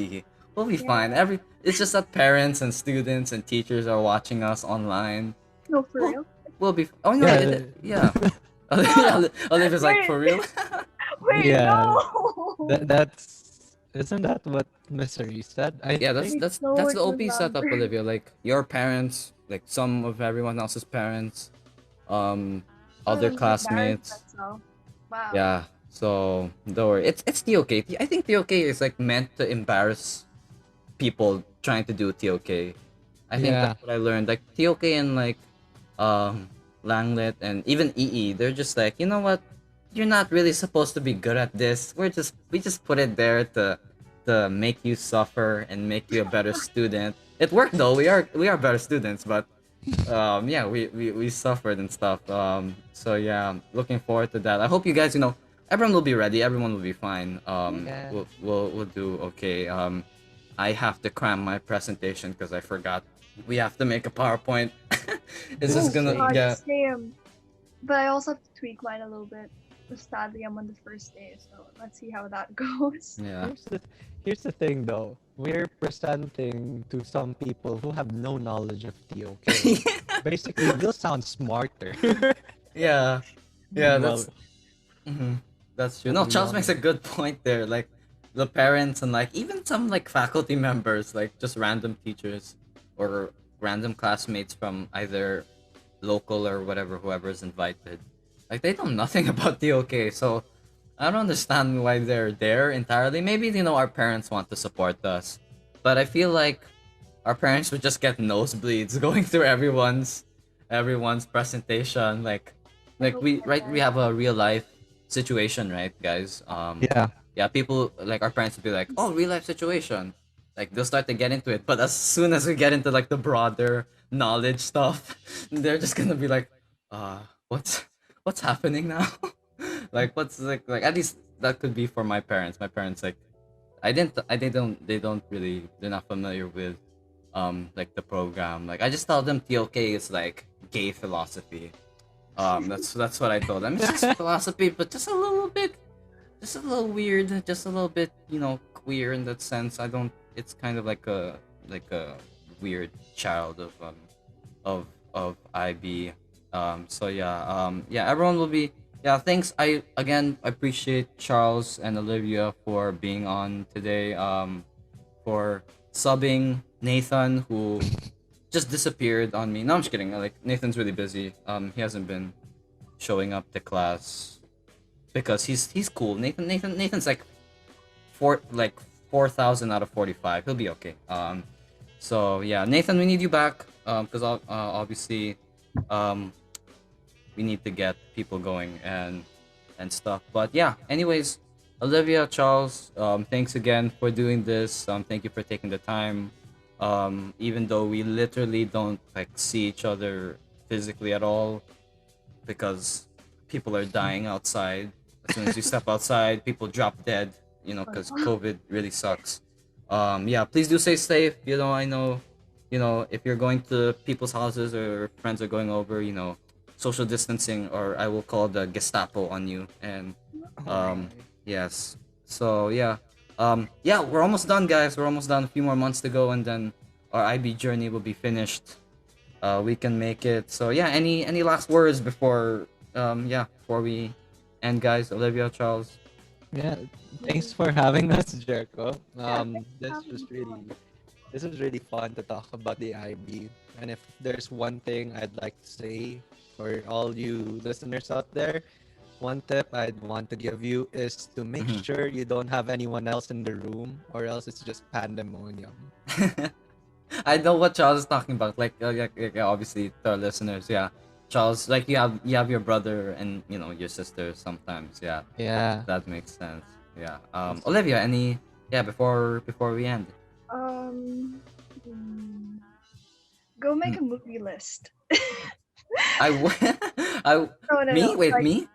Speaker 1: We'll be fine.
Speaker 2: Yeah.
Speaker 1: It's just that parents and students and teachers are watching us online.
Speaker 2: No, for
Speaker 1: We'll,
Speaker 2: real.
Speaker 1: we'll be oh no,
Speaker 3: Yeah.
Speaker 1: yeah. Yeah, Olivia's like,
Speaker 2: Wait,
Speaker 1: for real?
Speaker 2: wait,
Speaker 3: Yeah.
Speaker 2: no.
Speaker 3: That's isn't that what Mr. Reese said? I
Speaker 1: Yeah, that's
Speaker 3: think.
Speaker 1: that's
Speaker 2: No,
Speaker 1: that's
Speaker 2: it
Speaker 1: the
Speaker 2: was
Speaker 1: OP setup,
Speaker 2: louder.
Speaker 1: Olivia. Like, your parents, like some of everyone else's parents, um,
Speaker 2: Oh,
Speaker 1: other
Speaker 2: I'm embarrassed
Speaker 1: classmates.
Speaker 2: myself. Wow.
Speaker 1: Yeah. So don't worry. It's TOK. I think TOK is, like, meant to embarrass people trying to do TOK. I think
Speaker 3: Yeah.
Speaker 1: that's what I learned. Like, TOK and, like, um Langlet and even EE, they're just like, you know what? You're not really supposed to be good at this. We just put it there to make you suffer and make you a better student. It worked though. We are better students, but yeah, we suffered and stuff. So yeah, looking forward to that. I hope you guys, everyone will be ready. Everyone will be fine.
Speaker 3: Yeah.
Speaker 1: We'll do okay. I have to cram my presentation because I forgot. We have to make a PowerPoint. It's
Speaker 3: The
Speaker 2: Oh
Speaker 1: just gonna,
Speaker 2: God,
Speaker 3: same.
Speaker 1: yeah.
Speaker 2: same. But I also have to tweak mine a little bit. Sadly, I'm on the first day, so let's see how that goes.
Speaker 1: Yeah.
Speaker 3: Here's the thing though. We're presenting to some people who have no knowledge of TOK. Basically, they'll sound smarter.
Speaker 1: Yeah. Yeah,
Speaker 3: Well,
Speaker 1: that's true.
Speaker 3: to
Speaker 1: No,
Speaker 3: be
Speaker 1: Charles makes a
Speaker 3: honest.
Speaker 1: good point there. Like, the parents and, like, even some, like, faculty members, like, just random teachers or random classmates from either local or whatever, whoever's invited. Like, they know nothing about the OK, so I don't understand why they're there entirely. Maybe, our parents want to support us, but I feel like our parents would just get nosebleeds going through everyone's presentation.
Speaker 2: I
Speaker 1: Like,
Speaker 2: hope
Speaker 1: we,
Speaker 2: my
Speaker 1: right, we
Speaker 2: parents
Speaker 1: have a
Speaker 2: are.
Speaker 1: real life situation, right, guys?
Speaker 3: Yeah.
Speaker 1: Yeah, people, like, our parents would be like, oh, real life situation. Like, they'll start to get into it, but as soon as we get into, like, the broader knowledge stuff, they're just gonna be like, uh what's happening now? Like, what's, like, at least that could be for my parents. My parents, like, they don't really, they're not familiar with like, the program. Like, I just tell them TOK is like gay philosophy. That's what I told them. It's just philosophy, but just a little weird, just a little bit, queer in that sense. I don't. It's kind of like a weird child of IB. So yeah, yeah, everyone will be. Yeah, thanks. I again appreciate Charles and Olivia for being on today. For subbing Nathan, who just disappeared on me. No, I'm just kidding. Like, Nathan's really busy. He hasn't been showing up to class because he's cool. Nathan's like 4,000 out of 45. He'll be okay. So yeah, Nathan, we need you back. Because obviously, um, we need to get people going and stuff. But yeah, anyways, Olivia, Charles, thanks again for doing this. Thank you for taking the time. Even though we literally don't, like, see each other physically at all, because people are dying outside. As soon as you step outside, people drop dead. Because COVID really sucks. Yeah, please do stay safe. I know, if you're going to people's houses or friends are going over, social distancing, or I will call the Gestapo on you. And
Speaker 3: Oh
Speaker 1: um,
Speaker 3: my.
Speaker 1: yes. So yeah, yeah, we're almost done, guys. We're almost done. A few more months to go, and then our IB journey will be finished. We can make it. So yeah, any last words before we end, guys? Olivia, Charles.
Speaker 3: Yeah, thanks for having us, Jericho.
Speaker 2: Yeah, thanks for
Speaker 3: This
Speaker 2: having
Speaker 3: was
Speaker 2: me.
Speaker 3: really fun to talk about the IB. And if there's one thing I'd like to say for all you listeners out there, one tip I'd want to give you is to make
Speaker 1: Mhm.
Speaker 3: sure you don't have anyone else in the room, or else it's just pandemonium.
Speaker 1: I know what Charles is talking about. Obviously, to our listeners, yeah, Charles, like you have your brother and your sister sometimes. Yeah,
Speaker 3: Yeah.
Speaker 1: that makes sense. Yeah.
Speaker 3: Also,
Speaker 1: Olivia, any before we end?
Speaker 2: Um, hmm, go
Speaker 1: Hmm.
Speaker 2: make a movie list.
Speaker 1: I w- I
Speaker 2: No, no,
Speaker 1: me
Speaker 2: no.
Speaker 1: wait
Speaker 2: Like,
Speaker 1: me.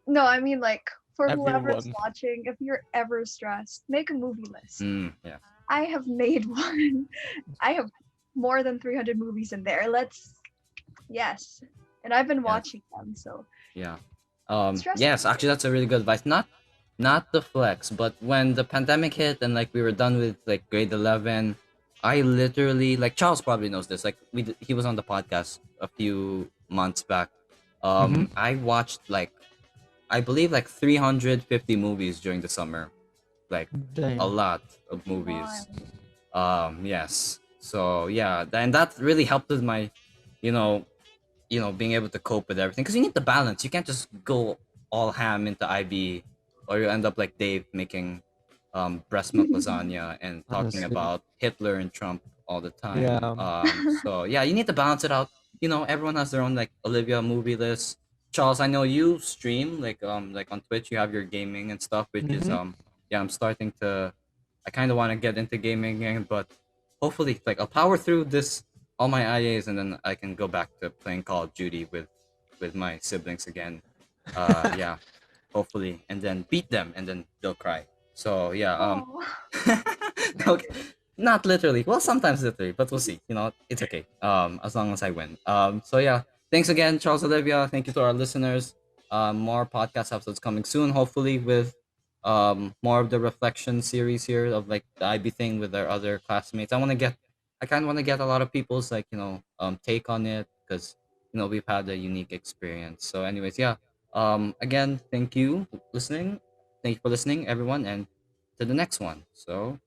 Speaker 2: no, I mean, like, for whoever's
Speaker 3: everyone.
Speaker 2: watching, if you're ever stressed, make a movie list.
Speaker 1: Yeah.
Speaker 2: I have made one. I have more than 300 movies in there. Yes. And I've been
Speaker 1: Yes.
Speaker 2: watching them, so
Speaker 1: Yeah.
Speaker 2: stress
Speaker 1: Yes, actually that's a really good advice. Not the flex, but when the pandemic hit and like we were done with like grade 11, I literally, like, Charles probably knows this. Like he was on the podcast a few months back.
Speaker 3: Mm-hmm.
Speaker 1: I watched like, I believe, like 350 movies during the summer. Like a
Speaker 3: Damn.
Speaker 1: lot of
Speaker 2: it's
Speaker 1: movies.
Speaker 2: wild.
Speaker 1: Yes. So yeah, and that really helped with my, you know, being able to cope with everything, because you need the balance. You can't just go all ham into IB, or you end up like Dave making breast milk lasagna and talking
Speaker 3: Honestly.
Speaker 1: about Hitler and Trump all the time.
Speaker 3: Yeah.
Speaker 1: So yeah, you need to balance it out. Everyone has their own like Olivia movie list. Charles, I know you stream like on Twitch. You have your gaming and stuff, which is
Speaker 3: Mm-hmm.
Speaker 1: yeah, I'm starting to. I kind of want to get into gaming again, but hopefully, like, I'll power through this all my IAs, and then I can go back to playing Call of Duty with my siblings again. Yeah, hopefully, and then beat them, and then they'll cry. So yeah,
Speaker 2: Oh,
Speaker 1: okay, not literally. Well, sometimes literally, but we'll see. It's okay. As long as I win. So yeah, thanks again, Charles, Olivia. Thank you to our listeners. More podcast episodes coming soon, hopefully with more of the reflection series here of like the IB thing with our other classmates. I kind of want to get a lot of people's like take on it, because we've had a unique experience. So anyways, yeah. Again, thank you for listening, everyone, and to the next one. So